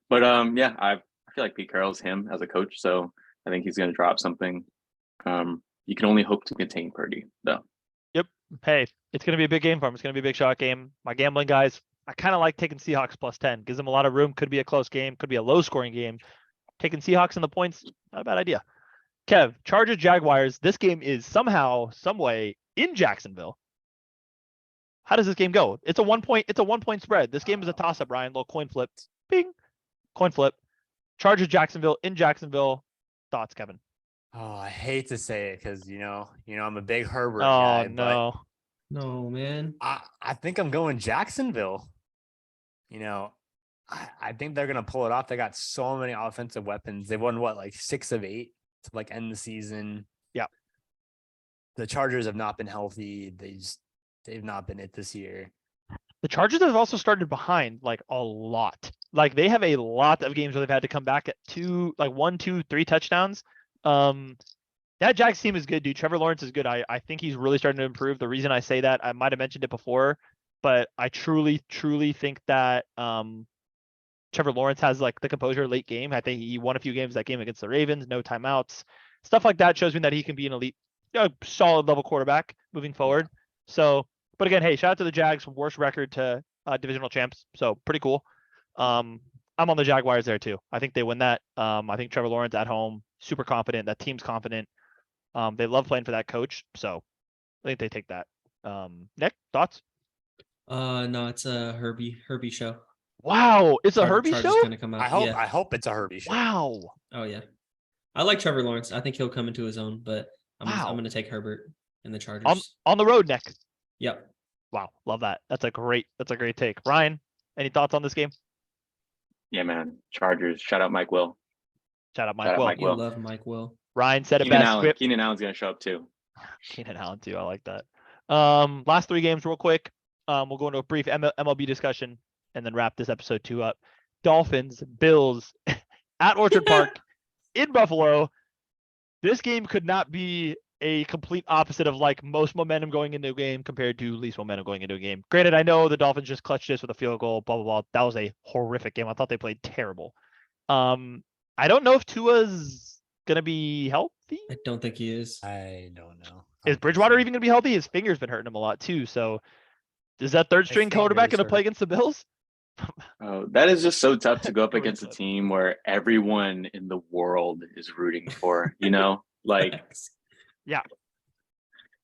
but yeah, I feel like Pete Carroll's him as a coach, so I think he's going to drop something. You can only hope to contain Purdy, though. Yep. Hey, it's going to be a big game for him. It's going to be a big shot game. My gambling guys, I kind of like taking Seahawks plus 10. Gives them a lot of room. Could be a close game. Could be a low scoring game. Taking Seahawks in the points, not a bad idea. Kev, Chargers, Jaguars. This game is somehow, some way in Jacksonville. How does this game go? It's a 1 point. It's a 1 point spread. This game is a toss up, Ryan. Little coin flip. Bing. Coin flip. Chargers, Jacksonville in Jacksonville. Thoughts, Kevin? Oh, I hate to say it because I'm a big Herbert Oh guy, no. No, man. but I think I'm going Jacksonville. I think they're gonna pull it off. They got so many offensive weapons. They won like 6 of 8 to like end the season. Yeah. The Chargers have not been healthy. They've not been it this year. The Chargers have also started behind like a lot. Like they have a lot of games where they've had to come back at 1, 2, 3 touchdowns. That Jags team is good, dude. Trevor Lawrence is good. I think he's really starting to improve. The reason I say that, I might have mentioned it before, but I truly think that Trevor Lawrence has like the composure late game. I think he won a few games that game against the Ravens, no timeouts. Stuff like that shows me that he can be an elite, solid level quarterback moving forward. So, but again, hey, shout out to the Jags, worst record to divisional champs. So pretty cool. I'm on the Jaguars there too. I think they win that. I think Trevor Lawrence at home, super confident. That team's confident. They love playing for that coach. So I think they take that. Nick, thoughts? No, it's a Herbie show. Wow, it's a Herbie Chargers show? gonna come out. I hope it's a Herbie show. Wow. Oh yeah. I like Trevor Lawrence. I think he'll come into his own, but I'm Wow. gonna take Herbert in the Chargers. On the road, Nick. Yep. Wow, love that. That's a great take. Ryan, any thoughts on this game? Yeah, man. Chargers. Shout out Mike Will. Shout out Mike Shout out Will. Mike You Will. love Mike Will. Ryan said it Keenan best. Allen. Keenan Allen's gonna show up too. Keenan Allen too. I like that. Last 3 games real quick. We'll go into a brief MLB discussion and then wrap this episode 2 up. Dolphins, Bills at Orchard Park in Buffalo. This game could not be a complete opposite of like most momentum going into a game compared to least momentum going into a game. Granted, I know the Dolphins just clutched this with a field goal, blah, blah, blah. That was a horrific game. I thought they played terrible. I don't know if Tua's going to be healthy. I don't think he is. I don't know. Is Bridgewater even going to be healthy? His finger's been hurting him a lot too. So is that third string quarterback going to play against the Bills? Oh, that is just so tough to go up Really against a tough. team where everyone in the world is rooting for, like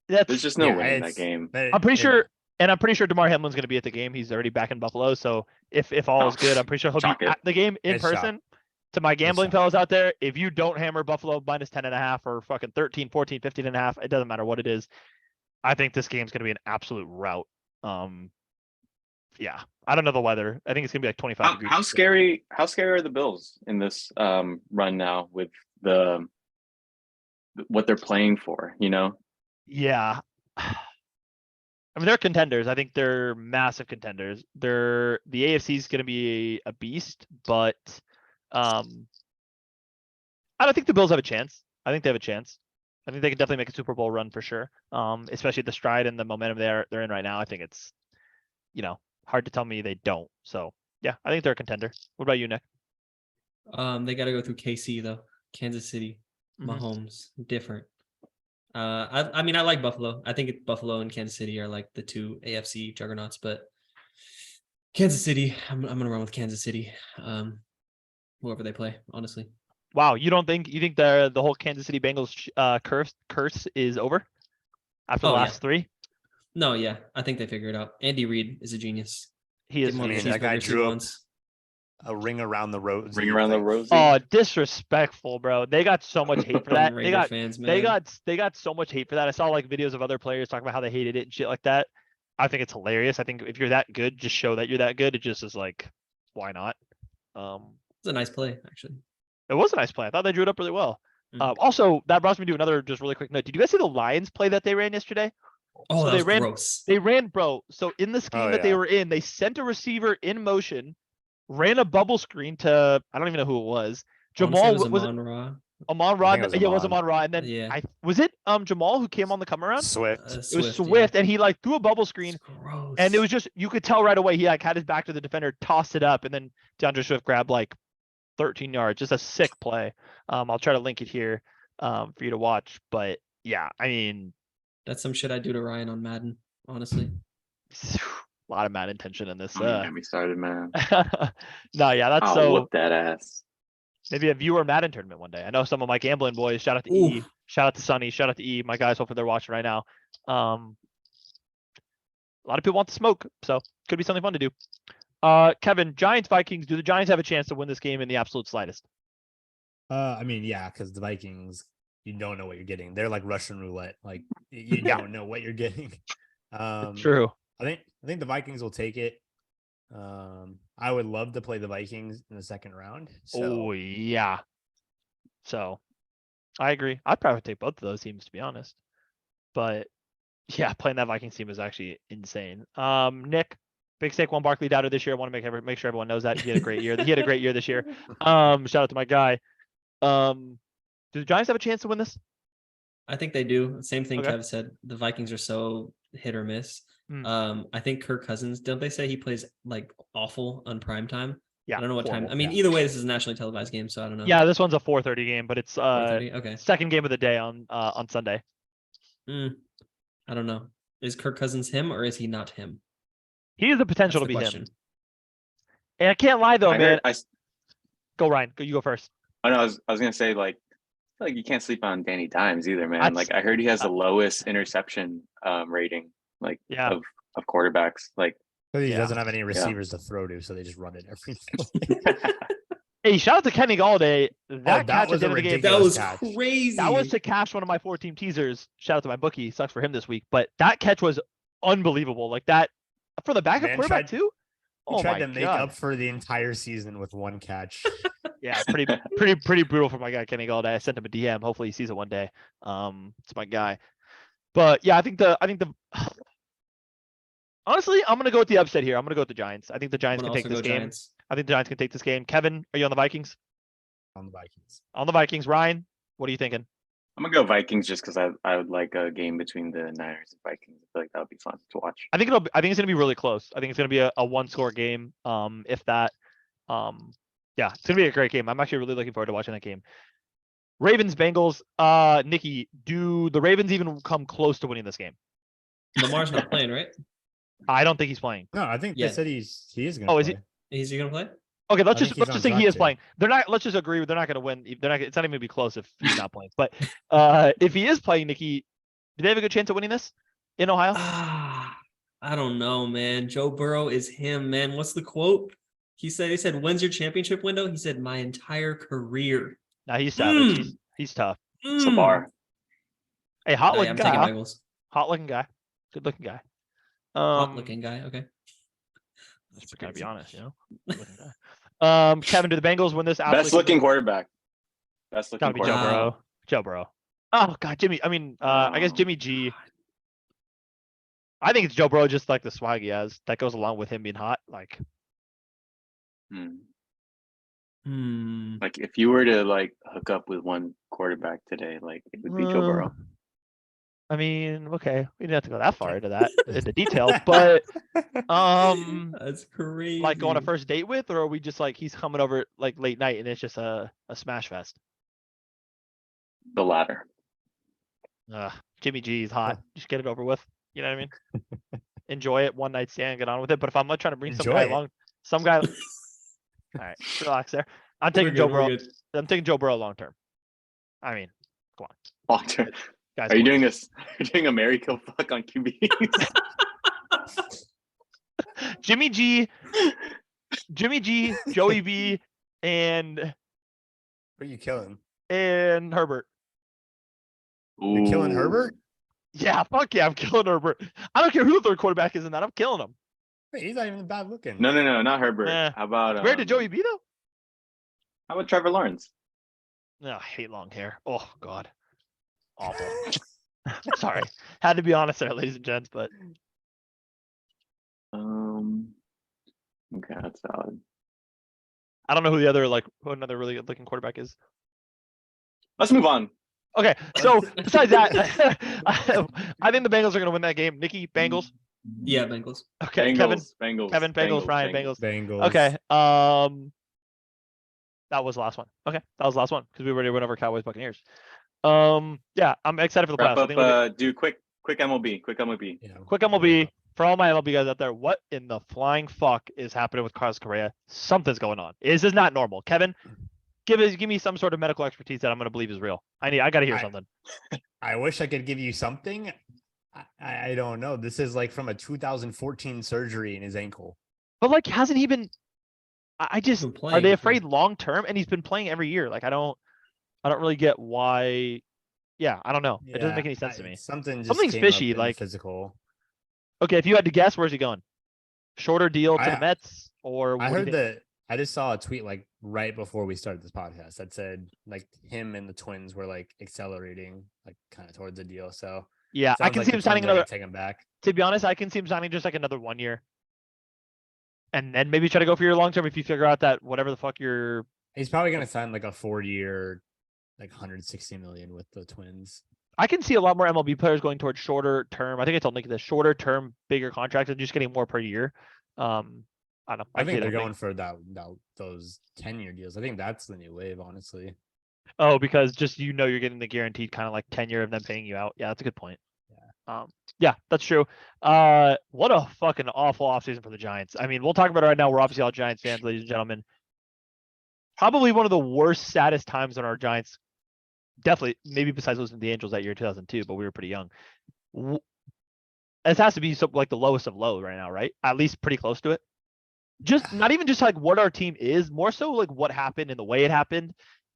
there's just no way in that game. I'm pretty sure DeMar Hamlin's going to be at the game. He's already back in Buffalo. So if all is good, I'm pretty sure he'll Chalk be it. at the game in It's chalk. person. To my gambling chalk. fellas out there, if you don't hammer Buffalo minus 10.5 or fucking 13, 14, 15.5, it doesn't matter what it is. I think this game's going to be an absolute rout. Yeah, I don't know the weather. I think it's gonna be like 25 degrees. How scary are the Bills in this run now with what they're playing for, Yeah. I mean, they're contenders. I think they're massive contenders. The AFC is going to be a beast, but I don't think the Bills have a chance. I think they have a chance. I think they can definitely make a Super Bowl run for sure. Especially the stride and the momentum they're in right now. I think it's, hard to tell me they don't. So yeah, I think they're a contender. What about you, Nick? They got to go through KC though. Kansas City, Mahomes, different. I mean, I like Buffalo. I think Buffalo and Kansas City are like the 2 AFC juggernauts, but Kansas City, I'm gonna run with Kansas City. Whoever they play, honestly. Wow, you think the whole Kansas City Bengals curse is over after the Oh, yeah. last 3? No, yeah, I think they figure it out. Andy Reid is a genius. He Give is. him all I the mean, that guy cheeseburgers he drew up wants. a ring around the rosy. Ring around the like, rosy. Oh, disrespectful, bro. They got so much hate for that. Raider fans, man. They got so much hate for that. I saw like videos of other players talking about how they hated it and shit like that. I think it's hilarious. I think if you're that good, just show that you're that good. It just is like, why not? It's a nice play, actually. It was a nice play. I thought they drew it up really well. Mm. Also, that brought me to another just really quick note. Did you guys see the Lions play that they ran yesterday? Oh, So that they was ran- gross. They ran, bro. So in the scheme Oh, that they yeah. were in, they sent a receiver in motion, ran a bubble screen to I don't even know who it was. I wanna say Jamal it was was it Amon-Ra. Amon I Ra? think it was Yeah, it was Amon. Amon Ra. And then Yeah. was it Jamal who came on the come around? Swift. It was Swift, Swift, yeah. and he like threw a bubble screen, It's gross. and it was just you could tell right away he like had his back to the defender, tossed it up, and then DeAndre Swift grabbed like 13 yards. Just a sick play. I'll try to link it here for you to watch. But yeah, I mean, That's some shit I do to Ryan on Madden, honestly. a lot of mad intention in this. Don't even get me started, man. No, yeah, that's I'll so whoop that ass. maybe a viewer Madden tournament one day. I know some of my gambling boys. Shout out to E. Oof. Shout out to Sonny. Shout out to E. My guys, hopefully they're watching right now. A lot of people want the smoke, so could be something fun to do. Kevin, Giants, Vikings. Do the Giants have a chance to win this game in the absolute slightest? I mean, yeah, because the Vikings, you don't know what you're getting. They're like Russian roulette. Like you Yeah. don't know what you're getting. True. I think the Vikings will take it. I would love to play the Vikings in the second round. So Oh yeah. So I agree. I'd probably take both of those teams to be honest. But yeah, playing that Vikings team is actually insane. Nick, big Saquon Barkley doubter this year. I want to make sure everyone knows that he had a great year. He had a great year this year. Shout out to my guy. Do the Giants have a chance to win this? I think they do. Same thing Okay. Kev said. The Vikings are so hit or miss. Mm. I think Kirk Cousins, don't they say he plays like awful on prime time? Yeah. I don't know what time. horrible, I mean, yeah. either way, this is a nationally televised game, so I don't know. Yeah, this one's a 4:30 game, but it's 4:30? Okay. second game of the day on Sunday. I don't know. Is Kirk Cousins him or is he not him? He has the That's potential the to be question. him. And I can't lie though, I man. heard, Go Ryan. You go first. I know. I was gonna say like you can't sleep on Danny Dimes either, man. That's- Like I heard he has the lowest interception rating, like Yeah. of quarterbacks. Like he Yeah. doesn't have any receivers to throw to, so they just run it every. Hey, shout out to Kenny Galladay. That that catch was at the end a of the game. That was catch. crazy. That was to cash one of my 4-team teasers. Shout out to my bookie. Sucks for him this week, but that catch was unbelievable. Like that for the backup Man quarterback tried- too. He Oh tried my to make God. up for the entire season with one catch. Yeah, pretty brutal for my guy Kenny Galladay. I sent him a DM. Hopefully he sees it one day. It's my guy. But yeah, I think the honestly, I'm gonna go with the upset here. I'm gonna go with the Giants. I think the Giants I'm can gonna take also this go game. Giants. I think the Giants can take this game. Kevin, are you on the Vikings? On the Vikings. On the Vikings. Ryan, what are you thinking? I'm gonna go Vikings just because I would like a game between the Niners and Vikings. I feel like that would be fun to watch. I think it's gonna be really close. I think it's gonna be a 1-score game. If that. Yeah, it's gonna be a great game. I'm actually really looking forward to watching that game. Ravens, Bengals. Nicky, do the Ravens even come close to winning this game? Lamar's not playing, right? I don't think he's playing. No, I think Yeah. they said he is going to Oh, play. is he? Is he gonna play? Okay, let's I think just he's on say he track is to. playing. They're not. Let's just agree they're not going to win. They're not. It's not even gonna be close if he's not playing. But if he is playing, Nicky, do they have a good chance of winning this in Ohio? I don't know, man. Joe Burrow is him, man. What's the quote? He said, when's your championship window? He said, my entire career. No, he's savage. He's tough. It's the bar. Hey, hot Oh, yeah, looking I'm guy. taking Huh? Bengals. Hot looking guy. Good looking guy. Hot looking guy. Okay. Just gotta be honest, you know. Good looking guy. Kevin, do the Bengals win this? Best looking quarterback. Best looking Gotta be Joe quarterback. Wow. Burrow. Joe Burrow. Oh God, Jimmy. I mean, I guess Oh, Jimmy G. I think it's Joe Burrow, just like the swag he has. That goes along with him being hot. Like, Like if you were to like hook up with one quarterback today, like it would be Joe Burrow. I mean, okay, we didn't have to go that far into that into details, but That's crazy. like go on a first date with, or are we just like he's coming over like late night and it's just a smash fest? The latter. Jimmy G is hot. Just get it over with. You know what I mean? Enjoy it, one night stand, get on with it. But if I'm not trying to bring some Enjoy guy it. along, some guy. All right, relax there. I'm taking Joe Burrow. I'm taking Joe Burrow long term. I mean, come on, Long term. guys. Are you come doing this? You're doing a Mary kill fuck on QBs? on. Jimmy G, Joey B, and Who are you killing? Herbert. You're killing Ooh. Herbert? Yeah, fuck yeah, I'm killing Herbert. I don't care who the third quarterback is in that. I'm killing him. Wait, he's not even bad looking. No, not Herbert. Eh. How about Compared to Joey B though? How about Trevor Lawrence? No, I hate long hair. Oh god, awful. Sorry, had to be honest there, ladies and gents. But Okay, that's valid. I don't know who the other who another really good looking quarterback is. Let's move on. Okay, so besides that, I think the Bengals are going to win that game. Nicky, Bengals. Yeah, Bengals. Okay, Bengals, Kevin, Bengals, Ryan, Bengals. Bengals. Okay, that was the last one. Okay, that was the last one because we already went over Cowboys, Buccaneers. Yeah, I'm excited for the Wrap playoffs. I up. think it'll Do quick MLB. Quick MLB. Yeah. quick MLB for all my MLB guys out there. What in the flying fuck is happening with Carlos Correa? Something's going on. This is not normal. Kevin, give me some sort of medical expertise that I'm going to believe is real. I got to hear something. I wish I could give you something. I don't know. This is like from a 2014 surgery in his ankle. But hasn't he been? I just Been are playing, they yeah. afraid long term? And he's been playing every year. I don't really get why. Yeah, I don't know. It doesn't make any sense to me. Something's Something's fishy. Physical. Okay, if you had to guess, where's he going? Shorter deal to the I- Mets, or I what do you heard think? that. I just saw a tweet right before we started this podcast that said him and the Twins were accelerating kind of towards the deal. So Yeah, I sounds can like see the him signing Twins are gonna another. take him back. To be honest, I can see him signing just another 1 year, and then maybe try to go for your long term if you figure out that whatever the fuck you're. He's probably gonna sign a 4-year, 160 million with the Twins. I can see a lot more MLB players going towards shorter term. I think I told Nicky this shorter term, bigger contracts and just getting more per year. I don't know. I can see think they're that going for those 10-year deals. I think that's the new wave, honestly. Oh, because just you're getting the guaranteed kind of tenure of them paying you out. Yeah, that's a good point. Yeah, that's true. What a fucking awful offseason for the Giants. I mean, we'll talk about it right now. We're obviously all Giants fans, ladies and gentlemen. Probably one of the worst, saddest times in our Giants. Definitely, maybe besides losing to the Angels that year, 2002, but we were pretty young. It has to be the lowest of low right now, right? At least pretty close to it. Just not even just what our team is, more so what happened and the way it happened,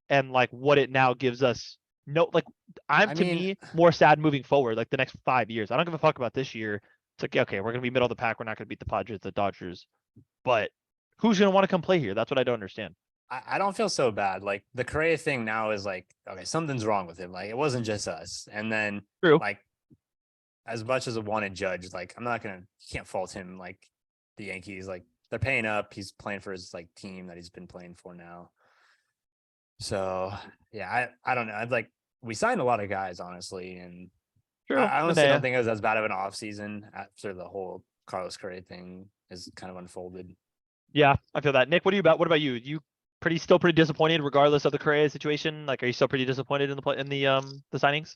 and what it now gives us. No, to me more sad moving forward, the next 5 years. I don't give a fuck about this year. It's okay, we're gonna be middle of the pack. We're not gonna beat the Padres, the Dodgers, but who's gonna want to come play here? That's what I don't understand. I don't feel so bad. The Correa thing now is okay, something's wrong with him. It wasn't just us. And then True. as much as a wanted judge, you can't fault him. The Yankees, they're paying up. He's playing for his team that he's been playing for now. So yeah, I don't know. We signed a lot of guys, honestly, and True. I honestly don't think it was as bad of an offseason after the whole Carlos Correa thing is kind of unfolded. Yeah, I feel that. Nick, what about you? You still pretty disappointed regardless of the Correa situation? Are you still pretty disappointed in the signings?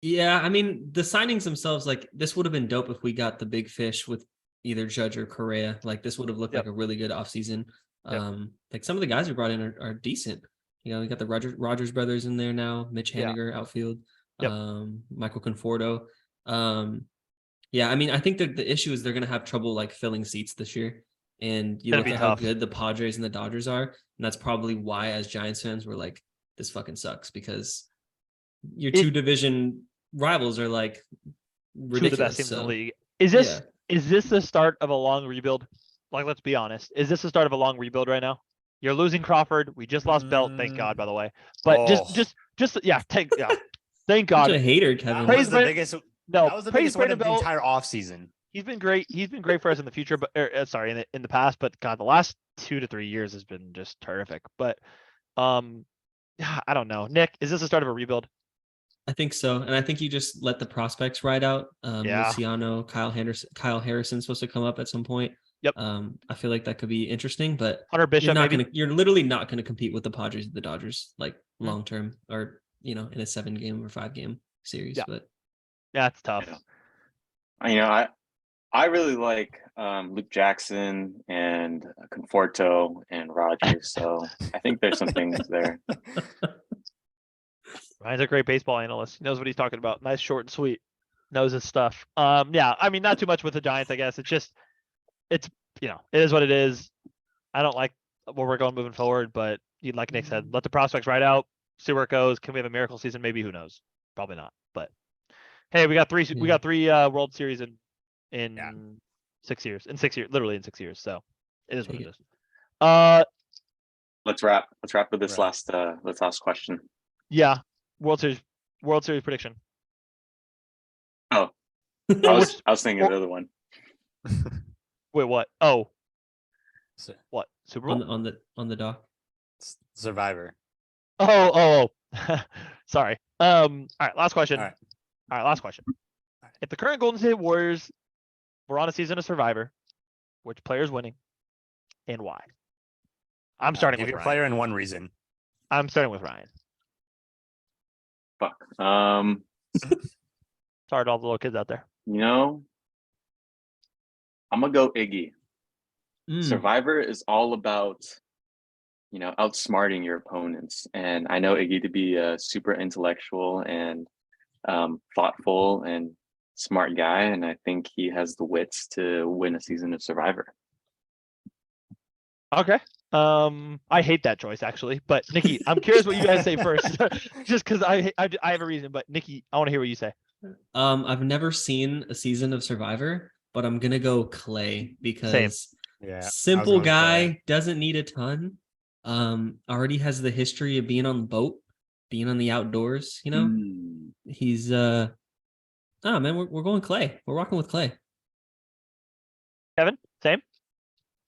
Yeah, I mean, the signings themselves, this would have been dope if we got the big fish with either Judge or Correa. This would have looked like a really good offseason. Some of the guys we brought in are decent. We got the Rogers brothers in there now, Mitch Haniger outfield, Michael Conforto. Yeah, I mean, I think that the issue is they're going to have trouble filling seats this year. And you look at how good the Padres and the Dodgers are, and that's probably why, as Giants fans, we're this fucking sucks, because your two division rivals are ridiculous. Two of the best teams in the league. Is this the start of a long rebuild? Let's be honest. Is this the start of a long rebuild right now? You're losing Crawford. We just lost Belt. Thank God, by the way. But thank God. Such a hater, Kevin. That was the biggest win of the Belt. entire offseason. He's been great. He's been great for us in the future, but in the past. But God, the last 2 to 3 years has been just terrific. But I don't know. Nick, is this the start of a rebuild? I think so, and I think you just let the prospects ride out. Luciano, Kyle Harrison's supposed to come up at some point. Yep. I feel like that could be interesting, but Hunter Bishop, you're literally not gonna compete with the Padres and the Dodgers long term, or in a 7-game or 5-game series. Yeah. But yeah, it's tough. I I really like Luke Jackson and Conforto and Rogers. So I think there's some things there. Ryan's a great baseball analyst. He knows what he's talking about. Nice, short, and sweet. Knows his stuff. Yeah, I mean, not too much with the Giants, I guess. It's just, it is what it is. I don't like where we're going moving forward, but like Nick said, let the prospects ride out, see where it goes. Can we have a miracle season? Maybe. Who knows? Probably not. But hey, we got three World Series in 6 years. In 6 years, literally in 6 years. So it is what it is. Let's wrap with this Right. last question. Yeah, World Series prediction. Oh, I was thinking of the other one. Wait, what? Oh, So, what? Super Bowl? On the dock. Survivor. Oh. Sorry. All right, last question. All right. Last question. If the current Golden State Warriors were on a season of Survivor, which player is winning and why? I'm starting Give with your Ryan. player and one reason. I'm starting with Ryan. Fuck. Sorry to all the little kids out there. I'm gonna go Iggy. Mm. Survivor is all about, outsmarting your opponents, and I know Iggy to be a super intellectual and thoughtful and smart guy, and I think he has the wits to win a season of Survivor. Okay. I hate that choice actually, but Nicky, I'm curious what you guys say first, just because I have a reason. But Nicky, I want to hear what you say. I've never seen a season of Survivor, but I'm gonna go Clay because Yeah. simple guy, doesn't need a ton. Already has the history of being on the boat, being on the outdoors, He's man, we're going Clay. We're rocking with Clay. Kevin, same.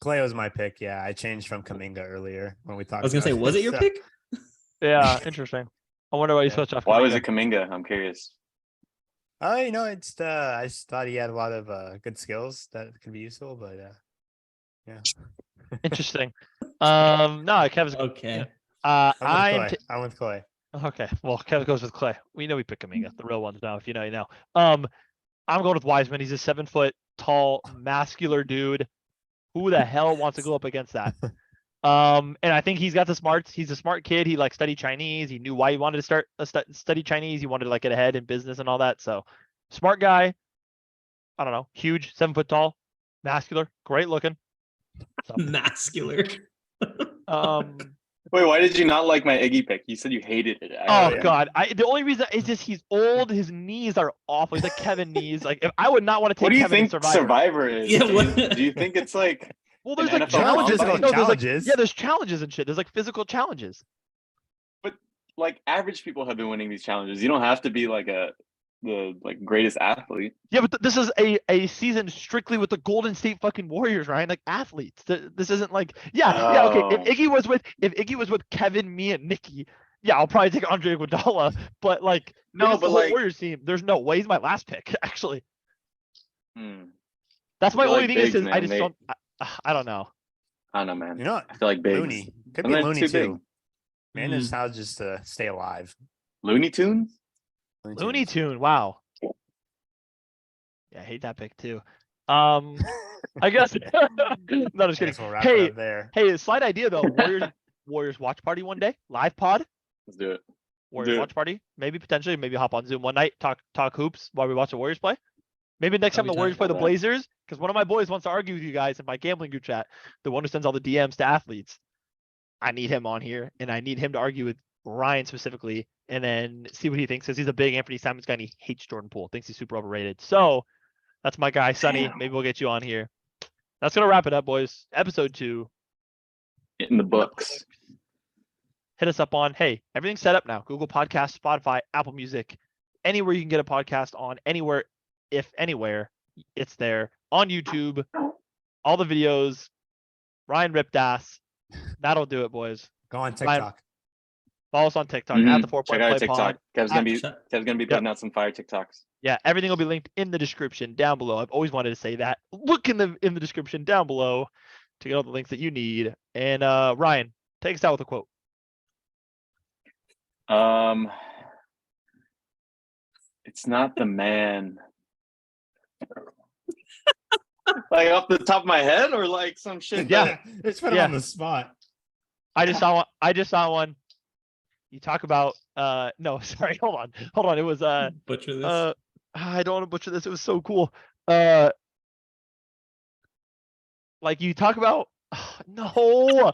Clay was my pick. Yeah, I changed from Kaminga earlier when we talked. I was gonna say, was it your so- pick? Yeah, interesting. I wonder why you switched off. Why was Kuminga. it Kaminga? I'm curious. It's I just thought he had a lot of good skills that could be useful, but yeah. Interesting. No, Kevin's Okay. I'm with Clay. Okay. Well, Kevin goes with Clay. We know we pick Kaminga, the real ones now. If you know, you know. I'm going with Wiseman. He's a 7 foot tall, muscular dude. Who the hell wants to go up against that? And I think he's got the smarts. He's a smart kid. He studied Chinese. He knew why he wanted to start study Chinese. He wanted to get ahead in business and all that. So smart guy. I don't know. Huge, 7 foot tall, muscular, great looking. So, Mascular. Wait, why did you not like my Iggy pick? You said you hated it. God. The only reason is just he's old. His knees are awful. He's like Kevin knees. Like if I would not want to take What do you Kevin in think Survivor. Survivor is? Yeah, Do you think it's like Well, an there's NFL challenges. combine? No, there's Challenges. there's challenges and shit. There's physical challenges. But average people have been winning these challenges. You don't have to be the greatest athlete. Yeah, but this is a season strictly with the Golden State fucking Warriors, Ryan. Like athletes. This isn't okay. If Iggy was with Kevin, me, and Nicky, yeah, I'll probably take Andre Iguodala. But No, the but whole Warriors team, there's no way. He's my last pick, actually. That's my I feel only like thing. bigs, Is man, I just don't. I don't know. I don't know, man. You know what? I feel like bigs. Looney. Could And be they're Looney too too. big. Man, is how just to stay alive. Looney Tunes? Looney Tune. Wow. Yeah, I hate that pick too. I guess. No, just kidding. We'll wrap it up there. Hey, slight idea though. Warriors watch party one day, live pod. Let's do it. Warriors watch party. Maybe potentially, hop on Zoom one night, talk hoops while we watch the Warriors play. Maybe next time the Warriors play the Blazers, because one of my boys wants to argue with you guys in my gambling group chat, the one who sends all the DMs to athletes. I need him on here, and I need him to argue with Ryan specifically, and then see what he thinks, because he's a big Anthony Simons guy, and he hates Jordan Poole, thinks he's super overrated. So that's my guy, Sonny. Damn. Maybe we'll get you on here. That's gonna wrap it up, boys. Episode 2. In the books. Hit us up on, hey, everything's set up now. Google Podcasts, Spotify, Apple Music, anywhere you can get a podcast on, anywhere, if anywhere, it's there. On YouTube, all the videos, Ryan ripped ass. That'll do it, boys. Go on TikTok. Follow us on TikTok at the 4 Check Point out our Play TikTok. Pod. Kev's gonna be putting out some fire TikToks. Yeah, everything will be linked in the description down below. I've always wanted to say that. Look in the description down below to get all the links that you need. And Ryan, take us out with a quote. It's not the man. Like off the top of my head, or like some shit? Yeah. that- It's put him Yeah. on the spot. I just saw one. You talk about no, sorry, hold on. It was Butcher this. I don't want to butcher this. It was so cool. Like you talk about no.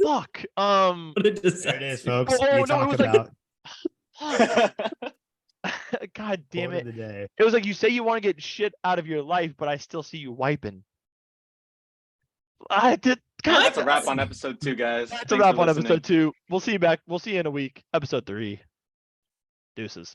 Fuck. What a There disaster. it is, folks. Oh, we no, it talk was like- about Fuck. God damn quote it. of the day. It was like you say you want to get shit out of your life, but I still see you wiping. I did. God, That's a wrap on episode 2, guys. that's a Thanks wrap for on listening. episode 2. We'll see you back. We'll see you in a week. Episode 3. Deuces.